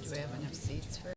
Do we have enough seats for?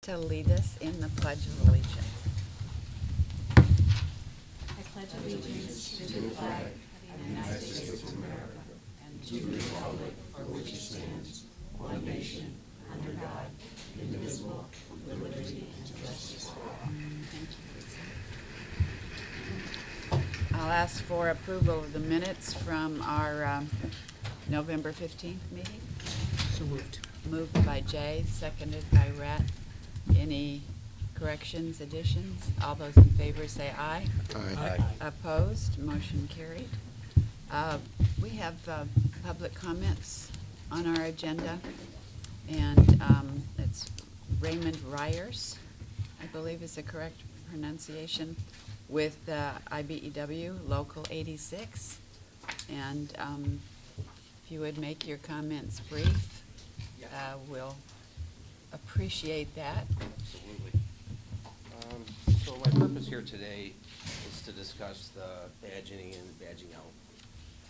To lead us in the Pledge of Allegiance. I pledge allegiance to the flag of the United States of America and to the republic for which it stands, one nation, under God, indivisible, with liberty and justice for all. I'll ask for approval of the minutes from our November 15th meeting. So moved. Moved by Jay, seconded by Rhett. Any corrections, additions? All those in favor say aye. Aye. Opposed? Motion carried. We have public comments on our agenda, and it's Raymond Ryers, I believe is the correct pronunciation, with IBEW Local 86. And if you would make your comments brief, we'll appreciate that. Absolutely. So my purpose here today is to discuss the badging and badging out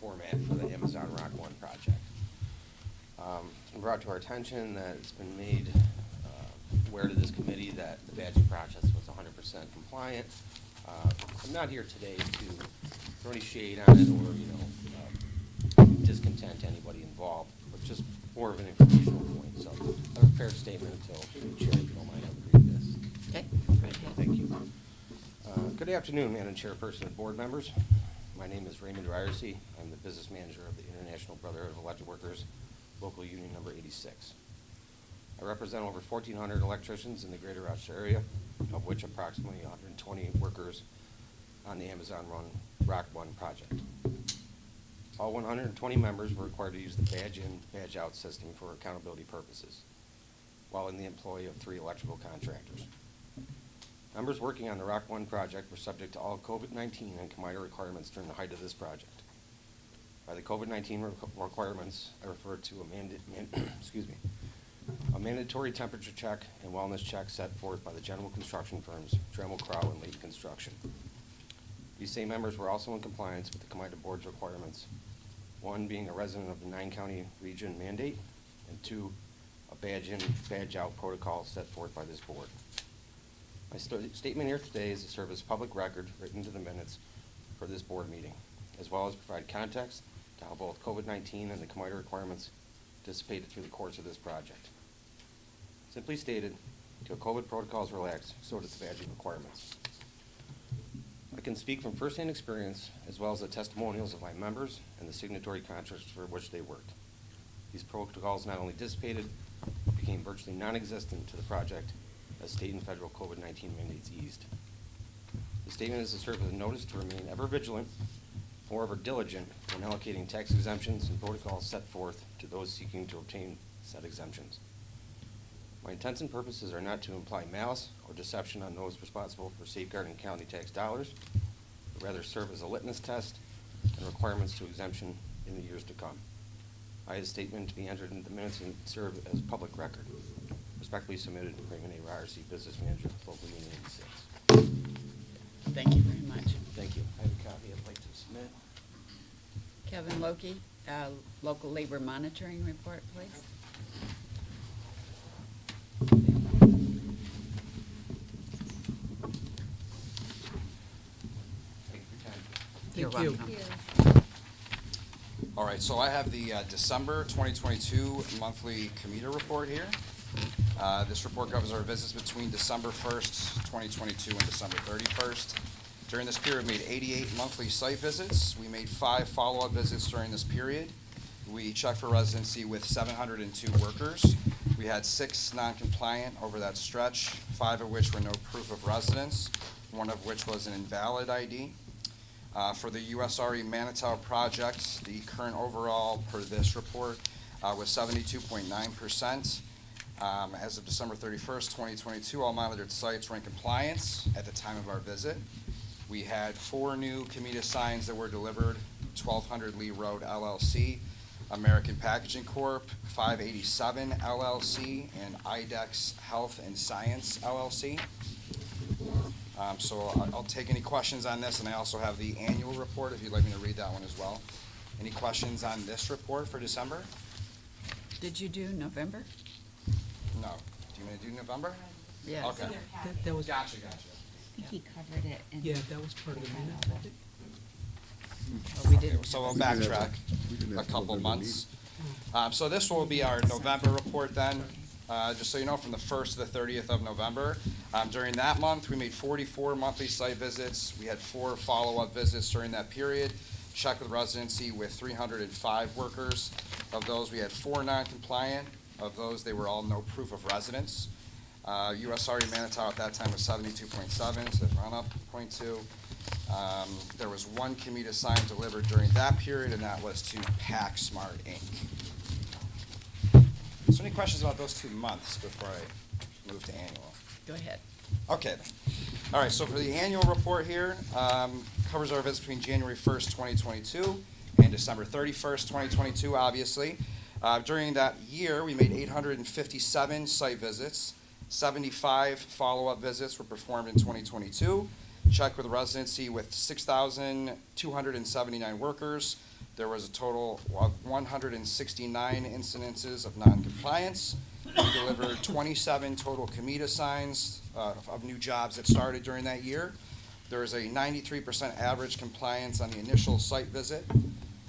format for the Amazon Rock One project. It's been brought to our attention that it's been made aware to this committee that the badging process was 100% compliant. I'm not here today to throw any shade on it or to anybody involved, but just more of an informational point. So I have a prepared statement until the chair, if you don't mind, I'll read this. Okay, right ahead. Thank you. Good afternoon, Madam Chairperson and board members. My name is Raymond Ryerson. I'm the business manager of the International Brotherhood of Electric Workers, local union number 86. I represent over 1,400 electricians in the greater Rochester area, of which approximately 120 workers on the Amazon Rock 1 project. All 120 members were required to use the badge in, badge out system for accountability purposes, while in the employ of 3 electrical contractors. Members working on the Rock 1 project were subject to all COVID-19 and COMIDA requirements during the height of this project. By the COVID-19 requirements, I refer to a mandatory temperature check and wellness check set forth by the general construction firms Dremel, Crowe, and Lee Construction. These same members were also in compliance with the COMIDA board's requirements, 1 being a resident of the 9-county region mandate, and 2, a badge in, badge out protocol set forth by this board. My statement here today is to serve as public record written to the minutes for this board meeting, as well as provide context to how both COVID-19 and the COMIDA requirements dissipated through the course of this project. Simply stated, till COVID protocols relaxed, so did the badging requirements. I can speak from firsthand experience, as well as the testimonials of my members and the signatory contracts for which they worked. These protocols not only dissipated, but became virtually non-existent to the project as state and federal COVID-19 mandates eased. The statement is to serve as a notice to remain ever vigilant, moreover diligent, when allocating tax exemptions and protocols set forth to those seeking to obtain said exemptions. My intents and purposes are not to imply malice or deception on those responsible for safeguarding county tax dollars, but rather serve as a litmus test and requirements to exemption in the years to come. I have a statement to be entered into the minutes and serve as public record. Respectfully submitted, Raymond A. Ryerson, Business Manager, Local Union 86. Thank you very much. Thank you. I have a copy I'd like to submit. Kevin Loki, Local Labor Monitoring Report, please. Thank you for your time. You're Thank you. welcome. All right, so I have the December 2022 monthly COMIDA report here. This report covers our visits between December 1st, 2022 and December 31st. During this period, we made 88 monthly site visits. We made 5 follow-up visits during this period. We checked for residency with 702 workers. We had 6 non-compliant over that stretch, 5 of which were no proof of residence, 1 of which was an invalid ID. For the USRE Manitou project, the current overall per this report was 72.9%. As of December 31st, 2022, all monitored sites were in compliance at the time of our visit. We had 4 new COMIDA signs that were delivered: 1200 Lee Road LLC, American Packaging Corp., 587 LLC, and IDEX Health and Science LLC. So I'll take any questions on this, and I also have the annual report if you'd like me to read that one as well. Any questions on this report for December? Did you do November? No. Do you want me to do November? Yes. Okay. That Gotcha. I think he covered it in. Yeah, that was part of the minute, I think. Oh, we did. So we'll We can have backtrack we can have a couple November months. So this will be our November report then. Just so you know, from the 1st to the 30th of November. During that month, we made 44 monthly site visits. We had 4 follow-up visits during that period. Checked with residency with 305 workers. Of those, we had 4 non-compliant. Of those, they were all no proof of residence. USRE Manitou at that time was 72.7, so they've run up 0.2. There was 1 COMIDA sign delivered during that period, and that was to Pack Smart Inc. So any questions about those 2 months before I move to annual? Go ahead. Okay. All right, so for the annual report here, covers our visits between January 1st, 2022 and December 31st, 2022, obviously. During that year, we made 857 site visits. 75 follow-up visits were performed in 2022. Checked with residency with 6,279 workers. There was a total of 169 incidences of noncompliance. We delivered 27 total COMIDA signs of new jobs that started during that year. There was a 93% average compliance on the initial site visit.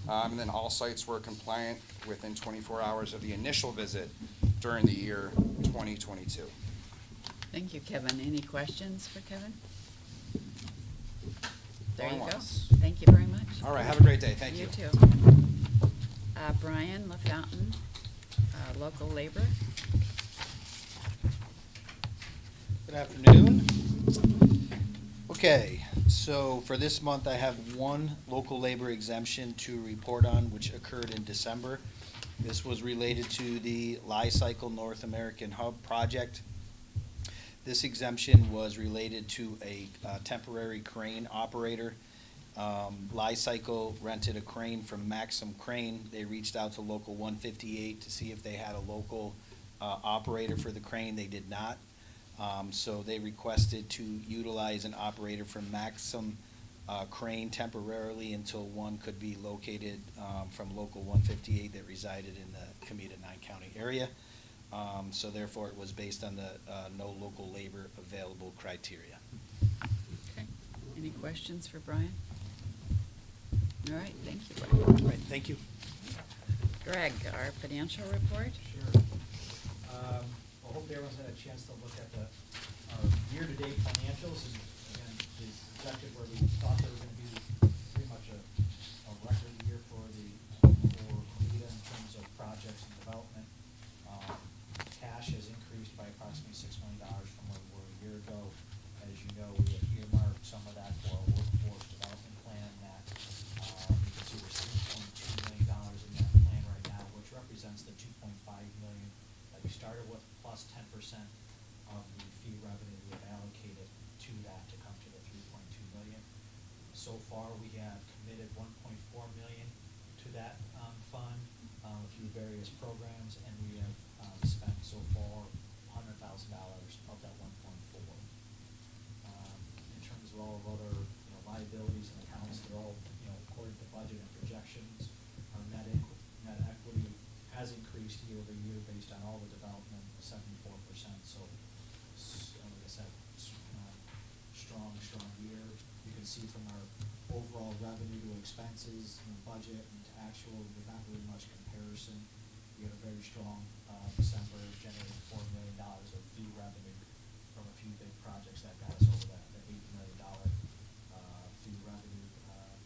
And then all sites were compliant within 24 hours of the initial visit during the year 2022. Thank you, Kevin. Any questions for Kevin? There Going you go. once. Thank you very much. All right, have a great day. Thank you. You too. Brian LaFountain, local labor. Good afternoon. Okay, so for this month, I have one local labor exemption to report on, which occurred in December. This was related to the Li-Cycle North American Hub project. This exemption was related to a temporary crane operator. Li-Cycle rented a crane from Maxim Crane. They reached out to Local 158 to see if they had a local operator for the crane. They did not. So they requested to utilize an operator from Maxim Crane temporarily until one could be located from Local 158 that resided in the COMIDA 9-county area. So therefore, it was based on the no local labor available criteria. Okay. Any questions for Brian? All right, thank you, Brian. All right, thank you. Greg, our financial report? Sure. I hope everyone's had a chance to look at the year-to-date financials, and again, is exactly where we thought they were gonna be, pretty much a record year for COMIDA in terms of projects and development. Cash has increased by approximately $6 million from where we were a year ago. As you know, we have earmarked some of that for our workforce development plan that, you can see there's $3.2 million in that plan right now, which represents the $2.5 million that we started with, plus 10% of the fee revenue we have allocated to that to come to the $3.2 million. So far, we have committed $1.4 million to that fund through various programs, and we have spent so far $100,000 of that 1.4. In terms of all of other liabilities and accounts, they're all according to budget and projections. Our net equity has increased year over year based on all the development, 74%. So like I said, strong year. You can see from our overall revenue to expenses, budget and to actual, there's not really much comparison. We had a very strong December, generating $4 million of fee revenue from a few big projects that got us over that $8 million fee revenue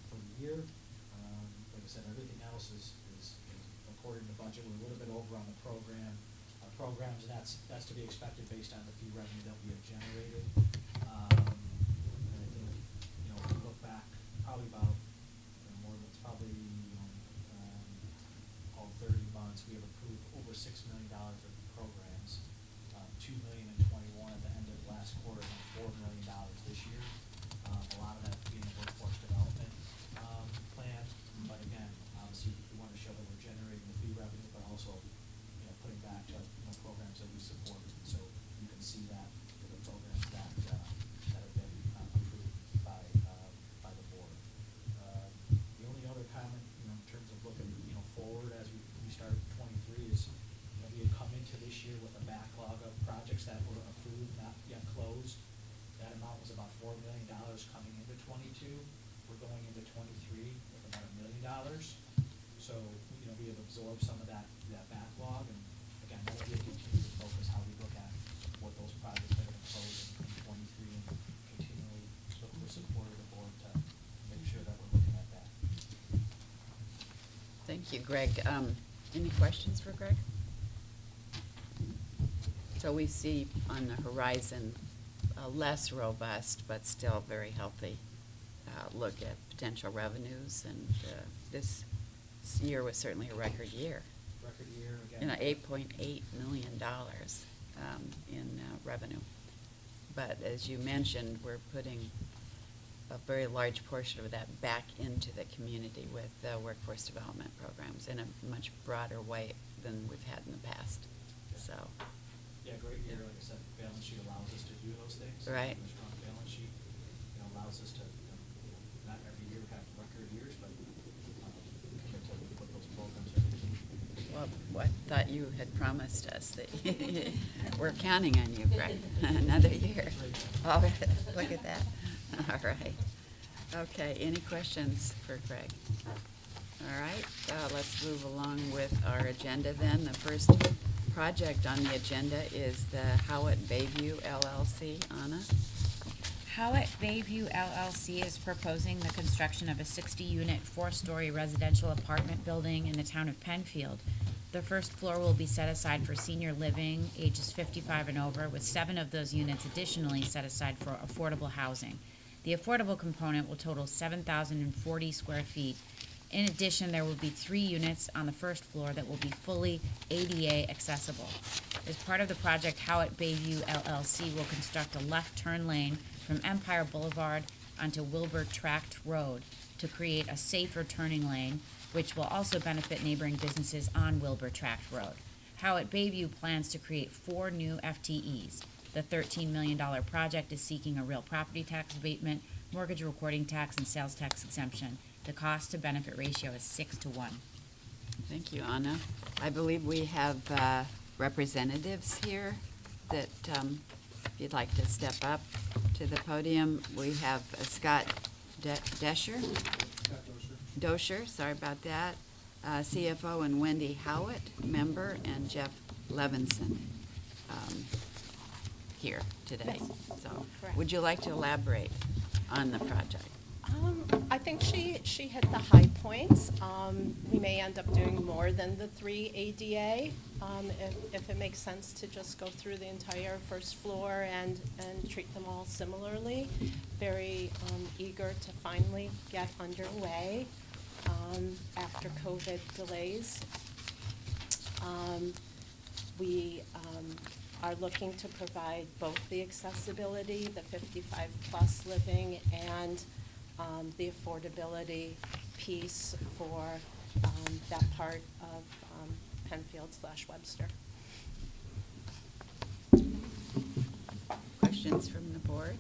for the year. Like I said, everything else is according to budget. We're a little bit over on the programs, and that's to be expected based on the fee revenue that we have generated. And I think, if you look back, probably about it's probably 30 months, we have approved over $6 million of programs, $2 million in 21 at the end of the last quarter, and $4 million this year. A lot of that being the workforce development plan, but again, obviously, we want to show that we're generating the fee revenue, but also, putting back to programs that we support. So you can see that for the programs that have been approved by the board. The only other comment, in terms of looking, forward as we start 23 is, we had come into this year with a backlog of projects that were approved, not yet closed. That amount was about $4 million coming into 22. We're going into 23 with about $1 million. So, we have absorbed some of that backlog, and again, that'll be a continued focus, how we look at what those projects that are going to close in 23 and continually look for support of the board to make sure that we're looking at that. Thank you, Greg. Any questions for Greg? So we see on the horizon a less robust, but still very healthy look at potential revenues, and this year was certainly a record year. Record year, again. $8.8 million in revenue. But as you mentioned, we're putting a very large portion of that back into the community with the workforce development programs in a much broader way than we've had in the past. So. Yeah, great year. Like I said, the balance sheet allows us to do those things. Right. A strong balance sheet, allows us to, not every year have record years, but put those programs in. Well, I thought you had promised us that we're counting on you, Greg, another year. All right, look at that. All right. Okay, any questions for Greg? All right, let's move along with our agenda then. The first project on the agenda is the Howitt Bayview LLC. Anna? Howitt Bayview LLC is proposing the construction of a 60-unit, 4-story residential apartment building in the town of Penfield. The first floor will be set aside for senior living, ages 55 and over, with 7 of those units additionally set aside for affordable housing. The affordable component will total 7,040 square feet. In addition, there will be 3 units on the first floor that will be fully ADA accessible. As part of the project, Howitt Bayview LLC will construct a left turn lane from Empire Boulevard onto Wilbur Tract Road to create a safer turning lane, which will also benefit neighboring businesses on Wilbur Tract Road. Howitt Bayview plans to create 4 new FTEs. The $13 million project is seeking a real property tax abatement, mortgage recording tax, and sales tax exemption. The cost to benefit ratio is 6 to 1. Thank you, Anna. I believe we have representatives here that, if you'd like to step up to the podium, we have Scott Dosher, sorry about that, CFO, and Wendy Howitt, member, and Jeff Levinson here today. So, Correct. would you like to elaborate on the project? I think she hit the high points. We may end up doing more than the 3 ADA, if it makes sense to just go through the entire first floor and treat them all similarly. Very eager to finally get underway after COVID delays. We are looking to provide both the accessibility, the 55-plus living, and the affordability piece for that part of Penfield/Webster. Questions from the board?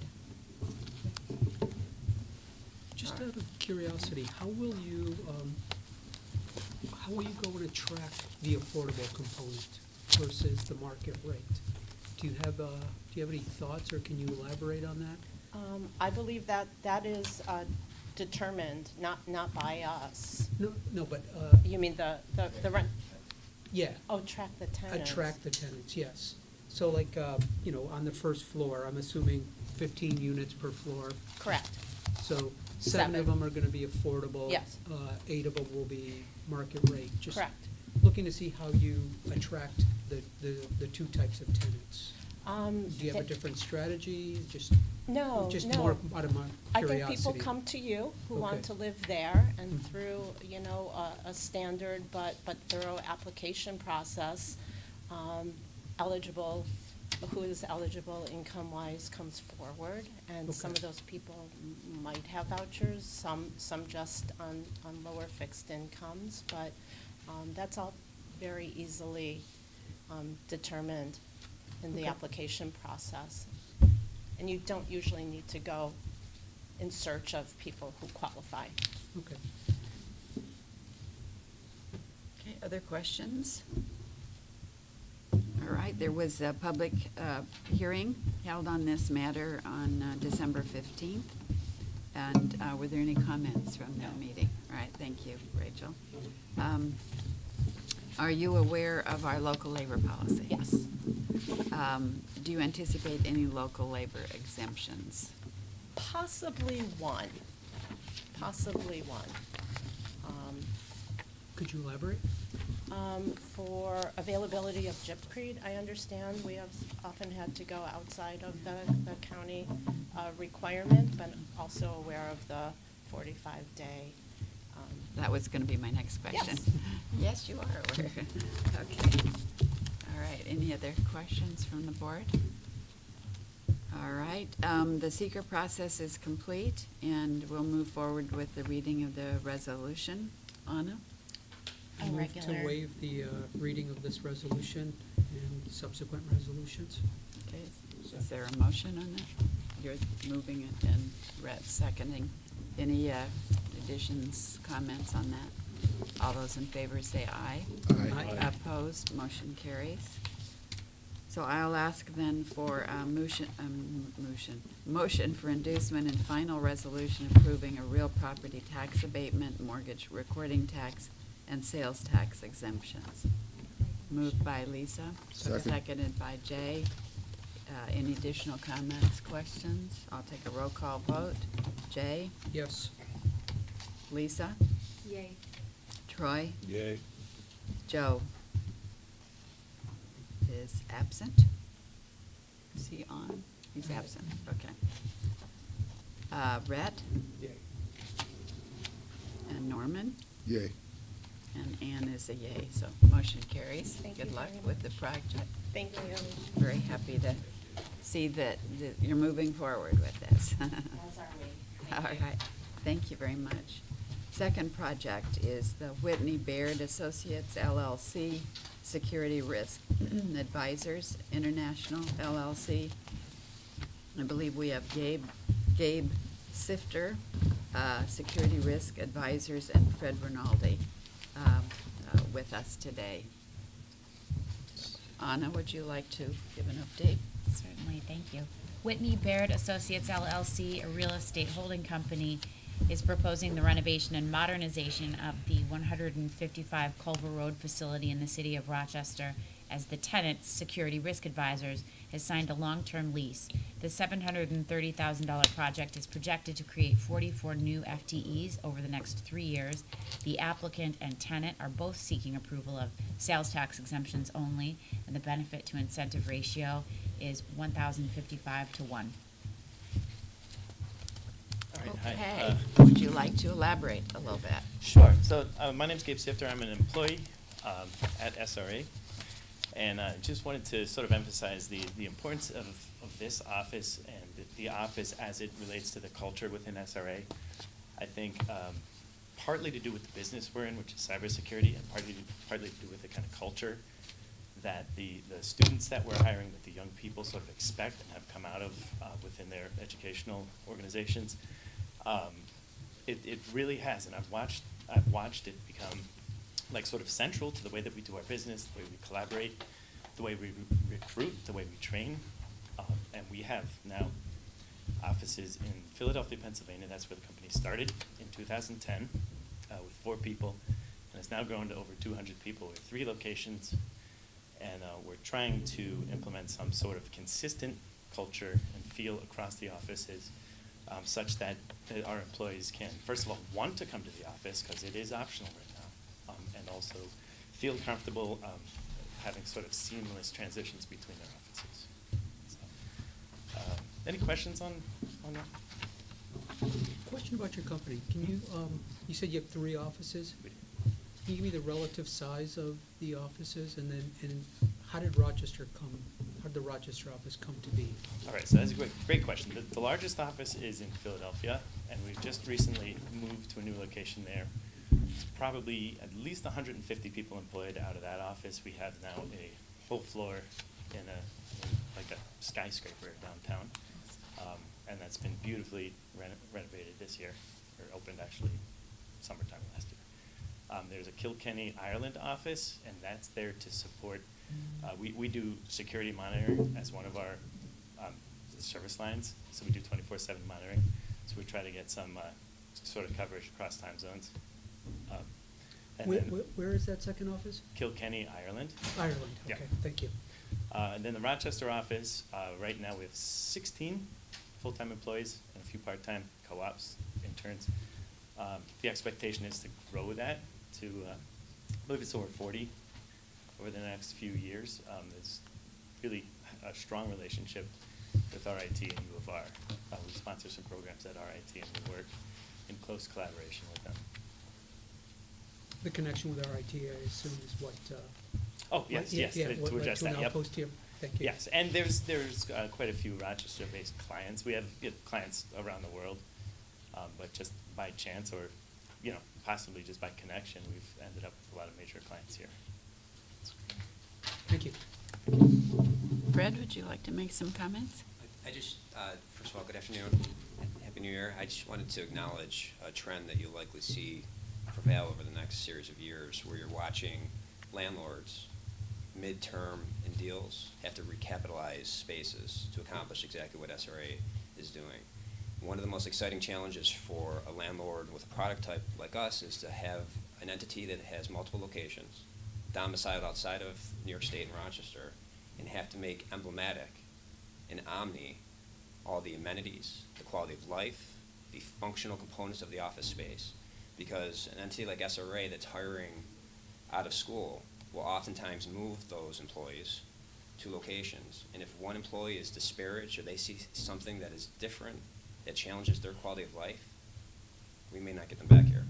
Just out of curiosity, how will you go and track the affordable component versus the market rate? Do you have any thoughts, or can you elaborate on that? I believe that is determined, not by us. No, but, You mean the rent? yeah. Oh, track the tenants. Attract the tenants, yes. So like, on the first floor, I'm assuming 15 units per floor. Correct. So 7 of 7. them are gonna be affordable. Yes. 8 of them will be market rate. Just Correct. looking to see how you attract the 2 types of tenants. Do you have a different strategy? No, Just no. more out of my I curiosity. think people come to you who want Okay. to live there, and Mhm. through, a standard but thorough application process, who is eligible income-wise comes forward, and some of Okay. those people might have vouchers, some just on lower fixed incomes, but that's all very easily determined in the Okay. application process. And you don't usually need to go in search of people who qualify. Okay. Okay, other questions? All right, there was a public hearing held on this matter on December 15th. And were there any comments from that meeting? All right, thank you, Rachel. Are you aware of our local labor policy? Yes. Do you anticipate any local labor exemptions? Possibly one. Could you elaborate? For availability of gypcrete, I understand we have often had to go outside of the county requirement, but also aware of the 45-day. That was going to be my next question. Yes. Yes, you are aware. Okay. All right, any other questions from the board? All right, the seeker process is complete, and we'll move forward with the reading of the resolution. Anna? I move to waive the reading of this resolution and subsequent resolutions. Okay, is there a motion on that? You're moving it and Rhett seconding. Any additions, comments on that? All those in favor say aye. Aye. Opposed, motion carries. So I'll ask then for a motion for inducement and final resolution approving a real property tax abatement, mortgage recording tax, and sales tax exemptions. Moved by Lisa. Second. Seconded by Jay. Any additional comments, questions? I'll take a roll call vote. Jay? Yes. Lisa? Yay. Troy? Yay. Joe is absent. Is he on? He's absent, okay. Rhett? Yay. And Norman? Yay. And Ann is a yay, so motion carries. Thank you Good luck very with much. the project. Thank you. Very happy to see that you're moving forward with this. As are we. All right, thank you very much. Second project is the Whitney Baird Associates LLC Security Risk Advisors International LLC. I believe we have Gabe Sifter, Security Risk Advisors, and Fred Rinaldi with us today. Anna, would you like to give an update? Certainly, thank you. Whitney Baird Associates LLC, a real estate holding company, is proposing the renovation and modernization of the 155 Culver Road facility in the city of Rochester. As the tenant, Security Risk Advisors, has signed a long-term lease. The $730,000 project is projected to create 44 new FTEs over the next 3 years. The applicant and tenant are both seeking approval of sales tax exemptions only, and the benefit to incentive ratio is 1,055 to 1. All right, hi. Okay, would you like to elaborate a little bit? Sure. So my name's Gabe Sifter. I'm an employee at SRA. And I just wanted to sort of emphasize the importance of this office and the office as it relates to the culture within SRA. I think partly to do with the business we're in, which is cybersecurity, and partly to do with the kind of culture that the students that we're hiring, that the young people sort of expect and have come out of within their educational organizations. It really has, and I've watched it become like sort of central to the way that we do our business, the way we collaborate, the way we recruit, the way we train. And we have now offices in Philadelphia, Pennsylvania. That's where the company started in 2010 with 4 people, and it's now grown to over 200 people. We have 3 locations, and we're trying to implement some sort of consistent culture and feel across the offices such that our employees can, first of all, want to come to the office because it is optional right now, and also feel comfortable having sort of seamless transitions between their offices. So, any questions on that? Question about your company. Can you, you said you have 3 offices? Can you give me the relative size of the offices, and how did the Rochester office come to be? All right, so that's a great question. The largest office is in Philadelphia, and we've just recently moved to a new location there. It's probably at least 150 people employed out of that office. We have now a whole floor in like a skyscraper downtown, and that's been beautifully renovated this year, or opened actually summertime last year. There's a Kilkenny, Ireland office, and that's there to support. We do security monitoring as one of our service lines, so we do 24/7 monitoring. So we try to get some sort of coverage across time zones. And then Where is that second office? Kilkenny, Ireland. Ireland, Yeah. okay, thank you. And then the Rochester office, right now we have 16 full-time employees and a few part-time co-ops, interns. The expectation is to grow that to, I believe it's over 40 over the next few years. There's really a strong relationship with RIT and U of R. We sponsor some programs at RIT, and we work in close collaboration with them. The connection with RIT, I assume, is what? Oh, yes, yeah, yes, yeah, to what led address to an that, yep. outpost here. Thank you. Yes, and there's quite a few Rochester-based clients. We have clients around the world, but just by chance or, possibly just by connection, we've ended up with a lot of major clients here. Thank you. Fred, would you like to make some comments? I just, first of all, good afternoon, Happy New Year. I just wanted to acknowledge a trend that you'll likely see prevail over the next series of years, where you're watching landlords midterm and deals have to recapitalize spaces to accomplish exactly what SRA is doing. One of the most exciting challenges for a landlord with a product type like us is to have an entity that has multiple locations, domiciled outside of New York State and Rochester, and have to make emblematic and omni all the amenities, the quality of life, the functional components of the office space. Because an entity like SRA that's hiring out of school will oftentimes move those employees to locations. And if one employee is disparaged or they see something that is different, that challenges their quality of life, we may not get them back here.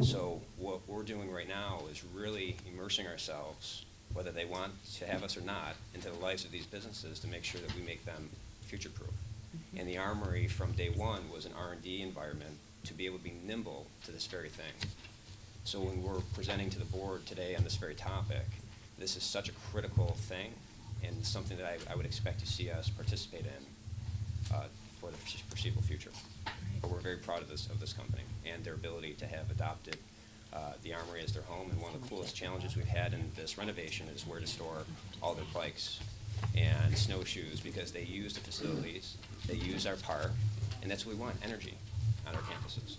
So what we're doing right now is really immersing ourselves, whether they want to have us or not, into the lives of these businesses to make sure that we make them future-proof. And the Armory from day one was an R&D environment to be able to be nimble to this very thing. So when we're presenting to the board today on this very topic, this is such a critical thing and something that I would expect to see us participate in for the foreseeable future. But we're very proud of this company and their ability to have adopted the Armory as their home. And one of the coolest challenges we've had in this renovation is where to store all their bikes and snowshoes, because they use the facilities, they use our park, and that's what we want, energy on our campuses.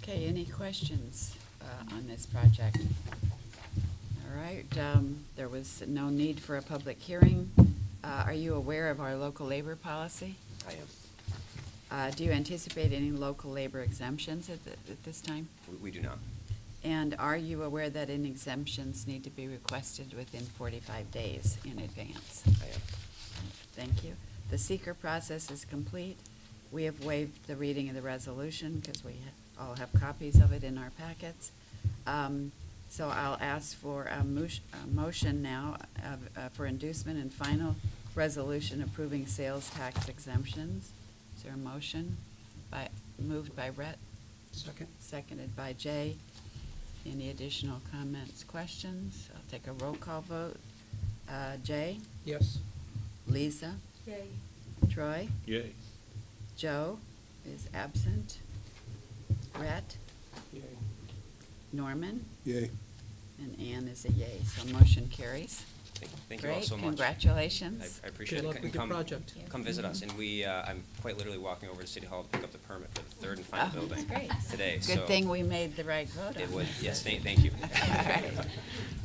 Okay, any questions on this project? All right, there was no need for a public hearing. Are you aware of our local labor policy? I am. Do you anticipate any local labor exemptions at this time? We do not. And are you aware that any exemptions need to be requested within 45 days in advance? I am. Thank you. The seeker process is complete. We have waived the reading of the resolution because we all have copies of it in our packets. So I'll ask for a motion now for inducement and final resolution approving sales tax exemptions. Is there a motion? Moved by Rhett? Second. Seconded by Jay. Any additional comments, questions? I'll take a roll call vote. Jay? Yes. Lisa? Yay. Troy? Yay. Joe is absent. Rhett? Yay. Norman? Yay. And Ann is a yay, so motion carries. Thank you all so much. Great, congratulations. I appreciate it. Good luck And with your come- project. Come visit us, and I'm quite literally walking over to City Hall to pick up the permit for the third and final Oh, building great. today. Good so thing we made the right vote on It would, this. yes, thank you.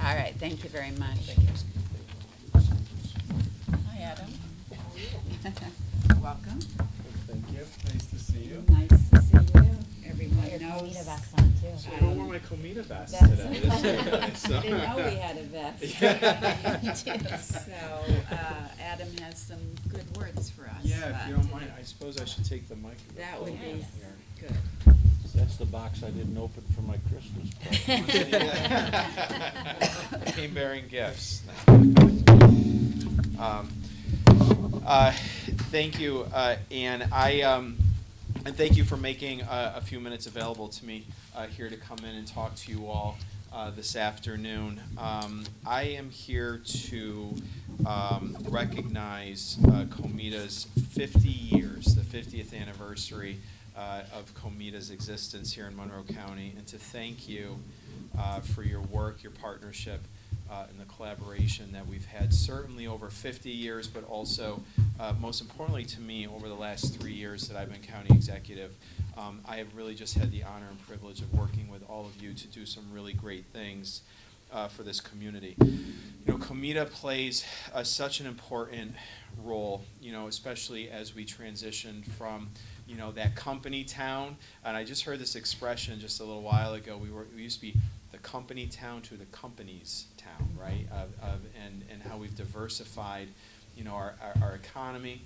All right, thank you very much. Hi, Adam. Welcome. Thank you. Nice to see you. Nice to see you. Everyone Your knows. COMIDA vest on too. So I don't wear my COMIDA vest That's- today. This is nice. So- I didn't know we had a vest. You do. So, Adam has some good words for us. Yeah, if you don't mind, I suppose I should take the mic. That would be here. good. That's the box I didn't open for my Christmas present. Came bearing gifts. Thank you, Ann. And thank you for making a few minutes available to me here to come in and talk to you all this afternoon. I am here to recognize COMIDA's 50 years, the 50th anniversary of COMIDA's existence here in Monroe County, and to thank you for your work, your partnership, and the collaboration that we've had certainly over 50 years, but also, most importantly to me, over the last 3 years that I've been county executive. I have really just had the honor and privilege of working with all of you to do some really great things for this community. You know, COMIDA plays such an important role, you know, especially as we transition from, you know, that company town. And I just heard this expression just a little while ago. We used to be the company town to the company's town, right? And how we've diversified, you know, our economy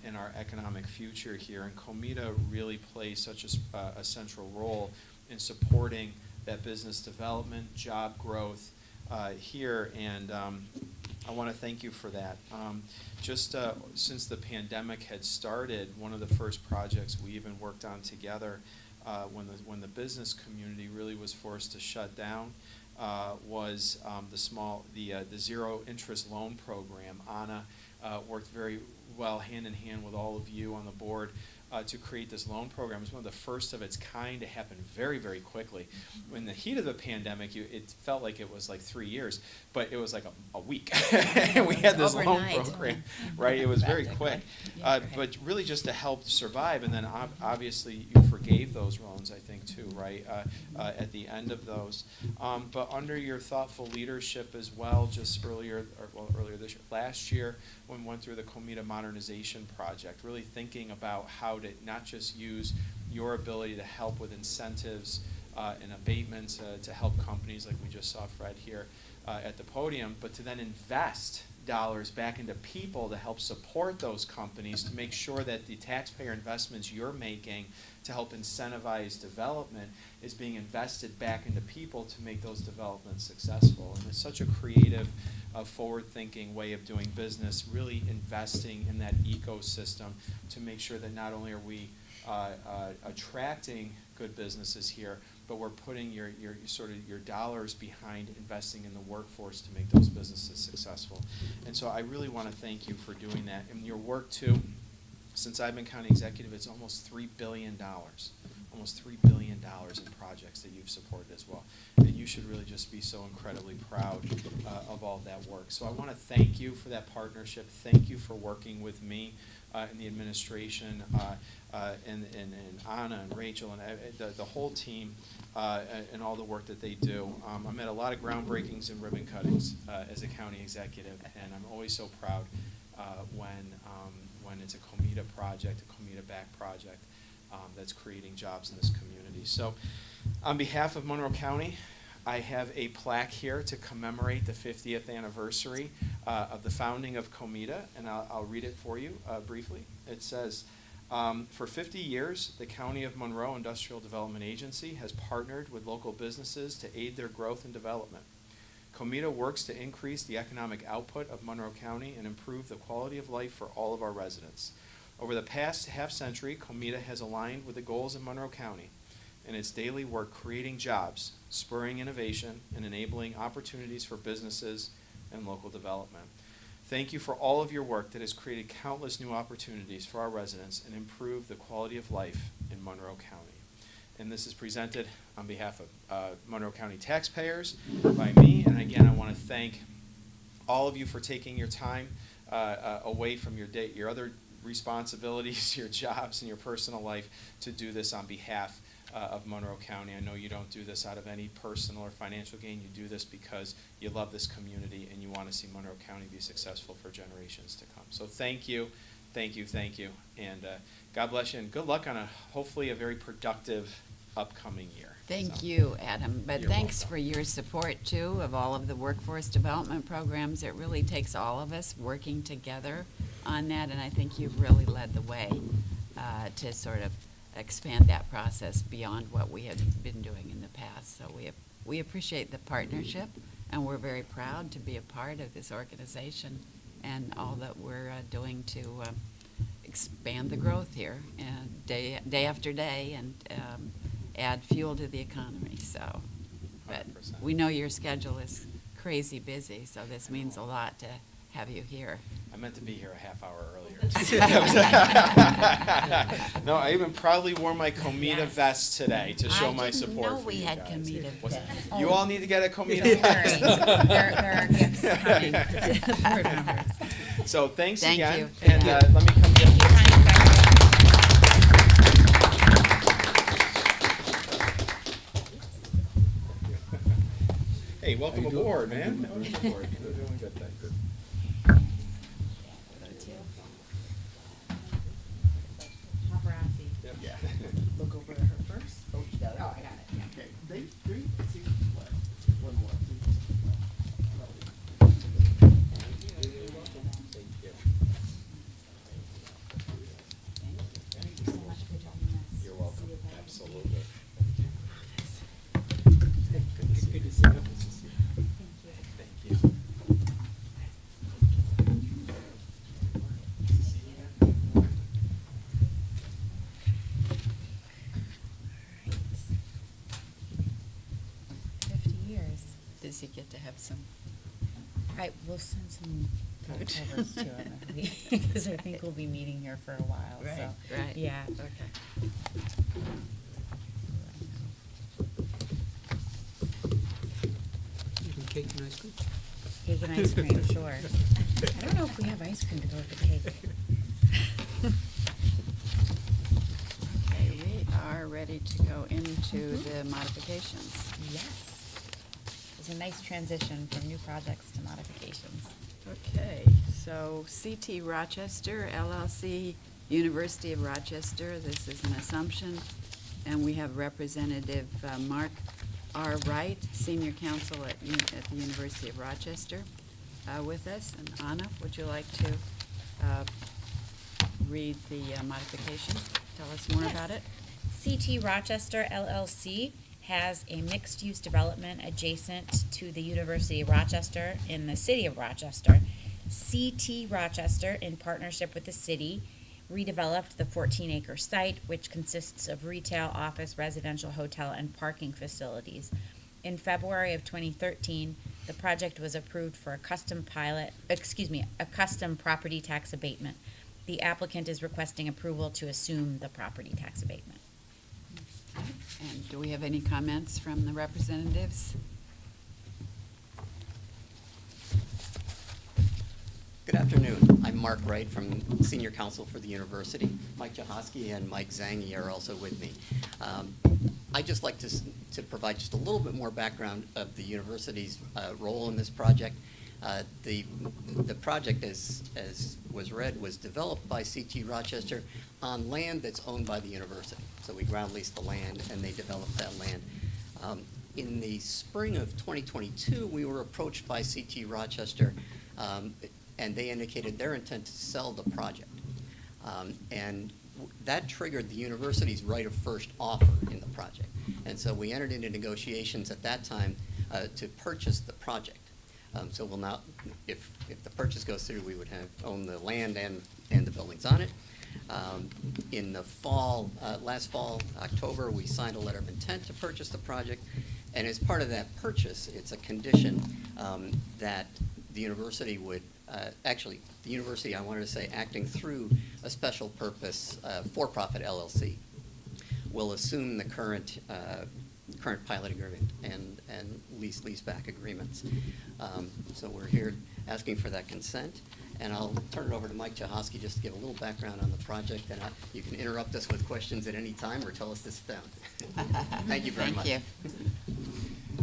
and our economic future here. And COMIDA really plays such a central role in supporting that business development, job growth here. And I want to thank you for that. Just since the pandemic had started, one of the first projects we even worked on together when the business community really was forced to shut down was the zero interest loan program. Anna worked very well hand in hand with all of you on the board to create this loan program. It was one of the first of its kind to happen very, very quickly. In the heat of the pandemic, it felt like it was like 3 years, but it was like a week. And we had this loan Overnight. program, right? It was very Practically. quick. Yeah, right. But really just to help survive, and then obviously you forgave those loans, I think, too, right, at the end of those. But under your thoughtful leadership as well, just earlier this year, last year, when we went through the COMIDA modernization project, really thinking about how to not just use your ability to help with incentives and abatements to help companies like we just saw Fred here at the podium, but to then invest dollars back into people to help support those companies, to make sure that the taxpayer investments you're making to help incentivize development is being invested back into people to make those developments successful. And it's such a creative, forward-thinking way of doing business, really investing in that ecosystem to make sure that not only are we attracting good businesses here, but we're putting your dollars behind investing in the workforce to make those businesses successful. And so I really want to thank you for doing that. And your work too, since I've been county executive, it's almost $3 billion. Almost $3 billion in projects that you've supported as well. And you should really just be so incredibly proud of all that work. So I want to thank you for that partnership. Thank you for working with me in the administration and Anna and Rachel and the whole team and all the work that they do. I'm at a lot of groundbreakings and ribbon cuttings as a county executive, and I'm always so proud when it's a COMIDA project, a COMIDA-backed project. That's creating jobs in this community. So on behalf of Monroe County, I have a plaque here to commemorate the 50th anniversary of the founding of COMIDA, and I'll read it for you briefly. It says, for 50 years, the County of Monroe Industrial Development Agency has partnered with local businesses to aid their growth and development. COMIDA works to increase the economic output of Monroe County and improve the quality of life for all of our residents. Over the past half-century, COMIDA has aligned with the goals of Monroe County in its daily work creating jobs, spurring innovation, and enabling opportunities for businesses and local development. Thank you for all of your work that has created countless new opportunities for our residents and improved the quality of life in Monroe County. And this is presented on behalf of Monroe County taxpayers by me. And again, I want to thank all of you for taking your time away from your other responsibilities, your jobs, and your personal life to do this on behalf of Monroe County. I know you don't do this out of any personal or financial gain. You do this because you love this community and you want to see Monroe County be successful for generations to come. So thank you, thank you, thank you. And God bless you and good luck on hopefully a very productive upcoming year. Thank you, Adam. But You're thanks welcome. for your support, too, of all of the workforce development programs. It really takes all of us working together on that, and I think you've really led the way to sort of expand that process beyond what we had been doing in the past. So we appreciate the partnership, and we're very proud to be a part of this organization and all that we're doing to expand the growth here and day after day and add fuel to the economy. So, but 100%. we know your schedule is crazy busy, so this means a lot to have you here. I meant to be here a half hour earlier. No, I even proudly wore my COMIDA Yes. vest today to show my I didn't support know for we you had guys. COMIDA What's that? vests. You all need to get a COMIDA Don't vest. worry. There are gifts coming to the board members. So thanks Thank again. you. And Thank you. let me come get Thank you, County Executive. Hey, welcome How you doing? aboard, How you man. doing? Welcome aboard. You're doing good, thank you. Paparazzi. Yep. Look over at her first. Oh, you got it? Oh, I got it, yeah. Okay, three, two, one. One more, please. Thank you so much for joining us. You're welcome. See you back. Absolutely. Good to see you. Thank you. Thank you. Alright. 50 years. Does he get to have some? All right, we'll send some October's too, because I think we'll be meeting here for a while, so. Right, right. Yeah. Okay. Even cake and ice cream? Cake and ice cream, sure. I don't know if we have ice cream to go with the cake. Okay, we are ready to go into the modifications. Yes. It's a nice transition from new projects to modifications. Okay, so CT Rochester LLC, University of Rochester, this is an assumption. And we have Representative Mark R. Wright, Senior Counsel at the University of Rochester, with us. And Anna, would you like to read the modification? Tell us more about it. CT Rochester LLC has a mixed-use development adjacent to the University of Rochester in the city of Rochester. CT Rochester, in partnership with the city, redeveloped the 14-acre site, which consists of retail, office, residential, hotel, and parking facilities. In February of 2013, the project was approved for a custom property tax abatement. The applicant is requesting approval to assume the property tax abatement. And do we have any comments from the representatives? Good afternoon. I'm Mark Wright from Senior Counsel for the University. Mike Jahosky and Mike Zangi are also with me. I'd just like to provide just a little bit more background of the university's role in this project. The project, as was read, was developed by CT Rochester on land that's owned by the university. So we ground leased the land, and they developed that land. In the spring of 2022, we were approached by CT Rochester, and they indicated their intent to sell the project. And that triggered the university's right of first offer in the project. And so we entered into negotiations at that time to purchase the project. So we'll now, if the purchase goes through, we would own the land and the buildings on it. In the fall, last fall, October, we signed a letter of intent to purchase the project. And as part of that purchase, it's a condition that the university would, the university, I wanted to say, acting through a special purpose for-profit LLC, will assume the current pilot agreement and lease-back agreements. So we're here asking for that consent. And I'll turn it over to Mike Jahosky just to give a little background on the project. And you can interrupt us with questions at any time or tell us to sit down. Thank you very much. Thank you.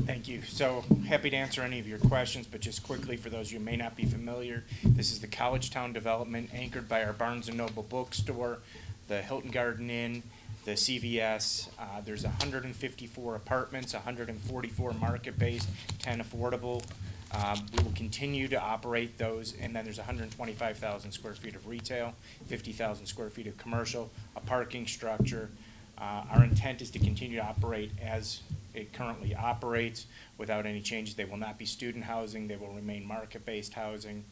Thank you. So happy to answer any of your questions, but just quickly, for those of you who may not be familiar, this is the College Town development anchored by our Barnes & Noble bookstore, the Hilton Garden Inn, the CVS. There's 154 apartments, 144 market-based, 10 affordable. We will continue to operate those, and then there's 125,000 square feet of retail, 50,000 square feet of commercial, a parking structure. Our intent is to continue to operate as it currently operates without any changes. They will not be student housing. They will remain market-based housing.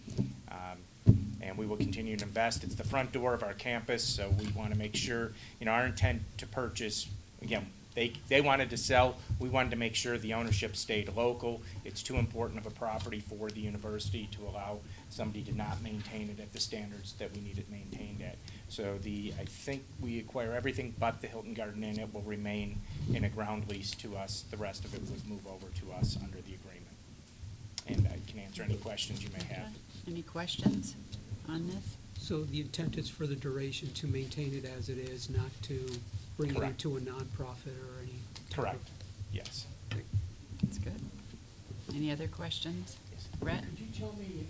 And we will continue to invest. It's the front door of our campus, so we want to make sure, our intent to purchase, again, they wanted to sell. We wanted to make sure the ownership stayed local. It's too important of a property for the university to allow somebody to not maintain it at the standards that we need it maintained at. So I think we acquire everything but the Hilton Garden Inn. It will remain in a ground lease to us. The rest of it would move over to us under the agreement. And I can answer any questions you may have. Any questions on this? So the intent is for the duration to maintain it as it is, not to bring it Correct. into a nonprofit or any type of... Correct. Yes. That's good. Any other questions? Brett? Could you tell me,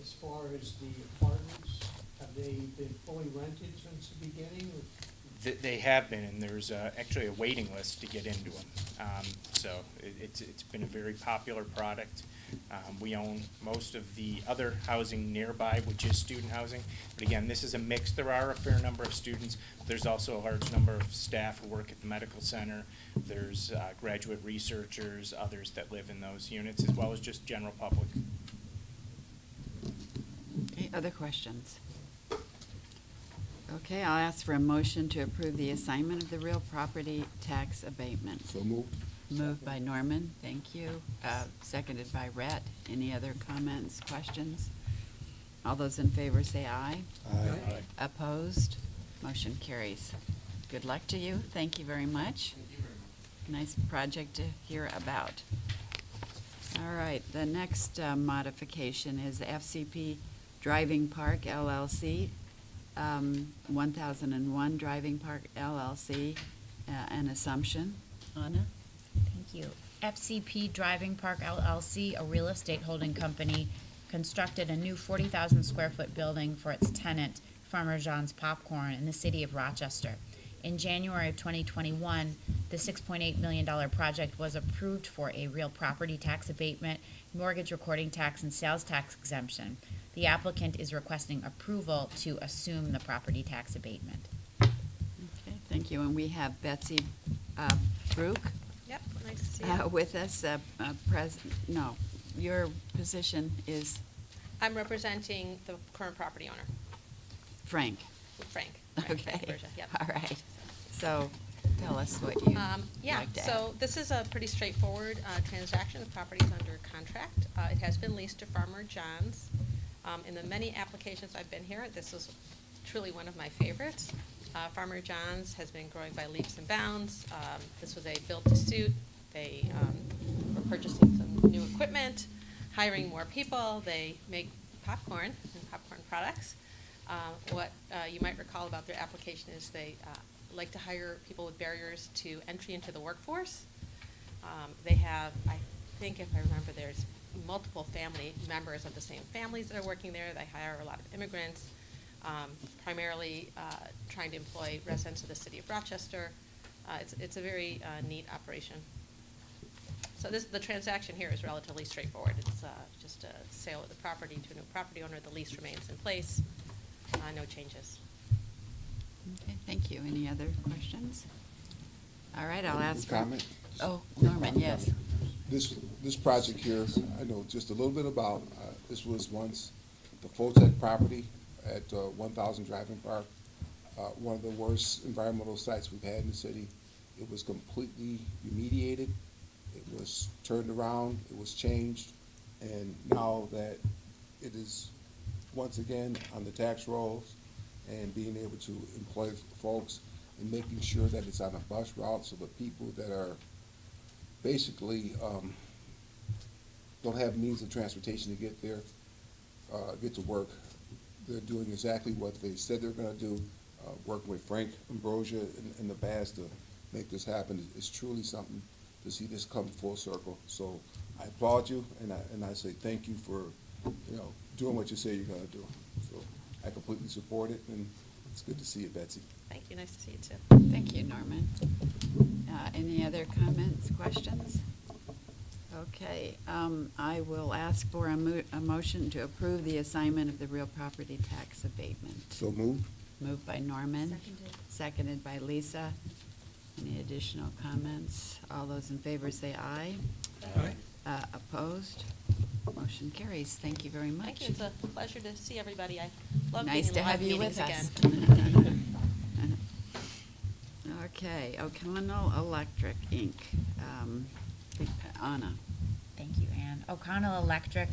as far as the apartments, have they been fully rented since the beginning? Or? They have been, and there's actually a waiting list to get into them. So it's been a very popular product. We own most of the other housing nearby, which is student housing. But again, this is a mix. There are a fair number of students. There's also a large number of staff who work at the medical center. There's graduate researchers, others that live in those units, as well as just general public. Okay, other questions? Okay, I'll ask for a motion to approve the assignment of the real property tax abatement. So moved. Moved by Norman, thank you. Seconded by Rhett. Any other comments, questions? All those in favor say aye. Aye. Opposed? Motion carries. Good luck to you. Thank you very much. Nice project to hear about. All right, the next modification is the FCP Driving Park LLC, 1001 Driving Park LLC, an assumption. Anna? Thank you. FCP Driving Park LLC, a real estate holding company, constructed a new 40,000 square foot building for its tenant, Farmer John's Popcorn, in the city of Rochester. In January of 2021, the $6.8 million project was approved for a real property tax abatement, mortgage recording tax, and sales tax exemption. The applicant is requesting approval to assume the property tax abatement. Okay, thank you. And we have Betsy Brook Yep, nice to see you. with us. Your position is I'm representing the current property owner, Frank. Frank. Okay, Berger, yep. all right. So tell us what you Yeah, like to add. so this is a pretty straightforward transaction. The property is under contract. It has been leased to Farmer John's. In the many applications I've been here, this is truly one of my favorites. Farmer John's has been growing by leaps and bounds. This was a built-to-suit. They were purchasing some new equipment, hiring more people. They make popcorn and popcorn products. What you might recall about their application is they like to hire people with barriers to entry into the workforce. They have, I think if I remember, there's multiple family members of the same families that are working there. They hire a lot of immigrants, primarily trying to employ residents of the city of Rochester. It's a very neat operation. So the transaction here is relatively straightforward. It's just a sale of the property to a new property owner. The lease remains in place. No changes. Okay, thank you. Any other questions? All right, I'll ask for. Comment? Oh, Norman, yes. This project here, I know just a little bit about. This was once the Fotech property at 1000 Driving Park, one of the worst environmental sites we've had in the city. It was completely remediated. It was turned around. It was changed. And now that it is once again on the tax rolls and being able to employ folks and making sure that it's on a bus route so the people that are basically don't have means of transportation to get there, get to work. They're doing exactly what they said they're going to do, working with Frank Ambrosia in the past to make this happen. It's truly something to see this come full circle. So I applaud you, and I say thank you for, doing what you say you're going to do. So I completely support it, and it's good to see you, Betsy. Thank you. Nice to see you too. Thank you, Norman. Any other comments, questions? Okay, I will ask for a motion to approve the assignment of the real property tax abatement. So moved. Moved by Norman. Seconded. Seconded by Lisa. Any additional comments? All those in favor say aye. Aye. Opposed? Motion carries. Thank you very much. Thank you. It's a pleasure to see everybody. I love being Nice in to live have you meetings with us. again. Okay, O'Connell Electric, Inc. Anna. Thank you, Ann. O'Connell Electric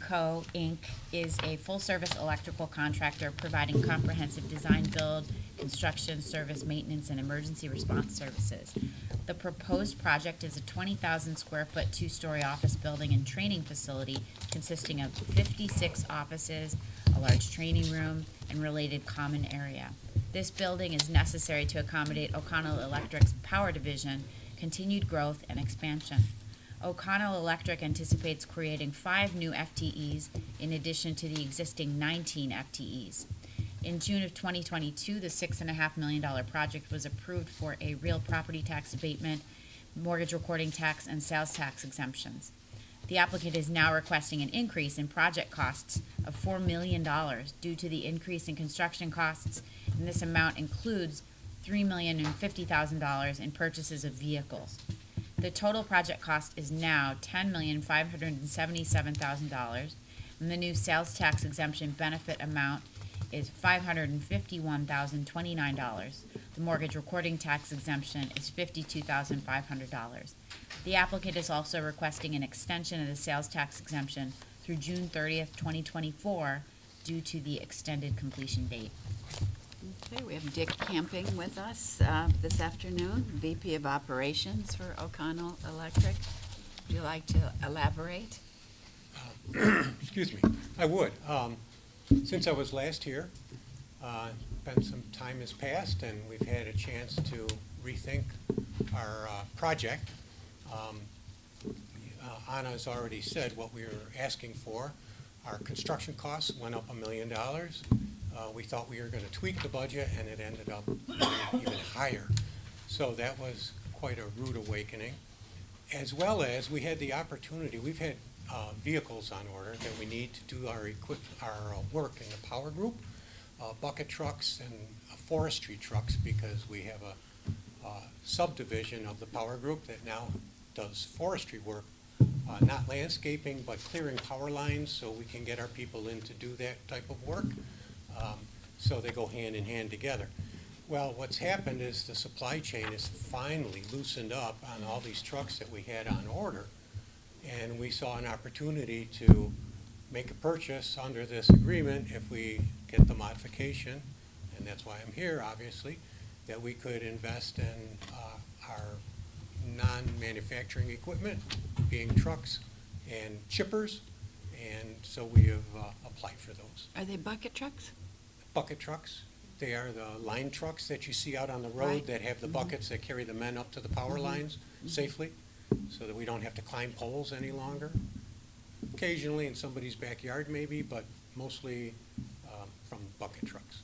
Co., Inc. is a full-service electrical contractor providing comprehensive design, build, construction, service, maintenance, and emergency response services. The proposed project is a 20,000 square foot, two-story office building and training facility consisting of 56 offices, a large training room, and related common area. This building is necessary to accommodate O'Connell Electric's power division, continued growth, and expansion. O'Connell Electric anticipates creating 5 new FTEs in addition to the existing 19 FTEs. In June of 2022, the $6.5 million project was approved for a real property tax abatement, mortgage recording tax, and sales tax exemptions. The applicant is now requesting an increase in project costs of $4 million due to the increase in construction costs, and this amount includes $3,050,000 in purchases of vehicles. The total project cost is now $10,577,000, and the new sales tax exemption benefit amount is $551,029. The mortgage recording tax exemption is $52,500. The applicant is also requesting an extension of the sales tax exemption through June 30th, 2024, due to the extended completion date. Okay, we have Dick Camping with us this afternoon, VP of Operations for O'Connell Electric. Would you like to elaborate? Excuse me, I would. Since I was last here, been some time has passed, and we've had a chance to rethink our project. Anna's already said what we were asking for. Our construction costs went up $1 million. We thought we were going to tweak the budget, and it ended up being even higher. So that was quite a rude awakening. As well as we had the opportunity, we've had vehicles on order that we need to do our work in the power group, bucket trucks and forestry trucks, because we have a subdivision of the power group that now does forestry work, not landscaping, but clearing power lines, so we can get our people in to do that type of work. So they go hand in hand together. Well, what's happened is the supply chain is finally loosened up on all these trucks that we had on order, and we saw an opportunity to make a purchase under this agreement if we get the modification, and that's why I'm here, obviously, that we could invest in our non-manufacturing equipment, being trucks and chippers, and so we have applied for those. Are they bucket trucks? Bucket trucks. They are the line trucks that you see out on the road Right. that have the buckets that carry the men up to the power lines safely, so that we don't have to climb poles any longer. Occasionally in somebody's backyard maybe, but mostly from bucket trucks.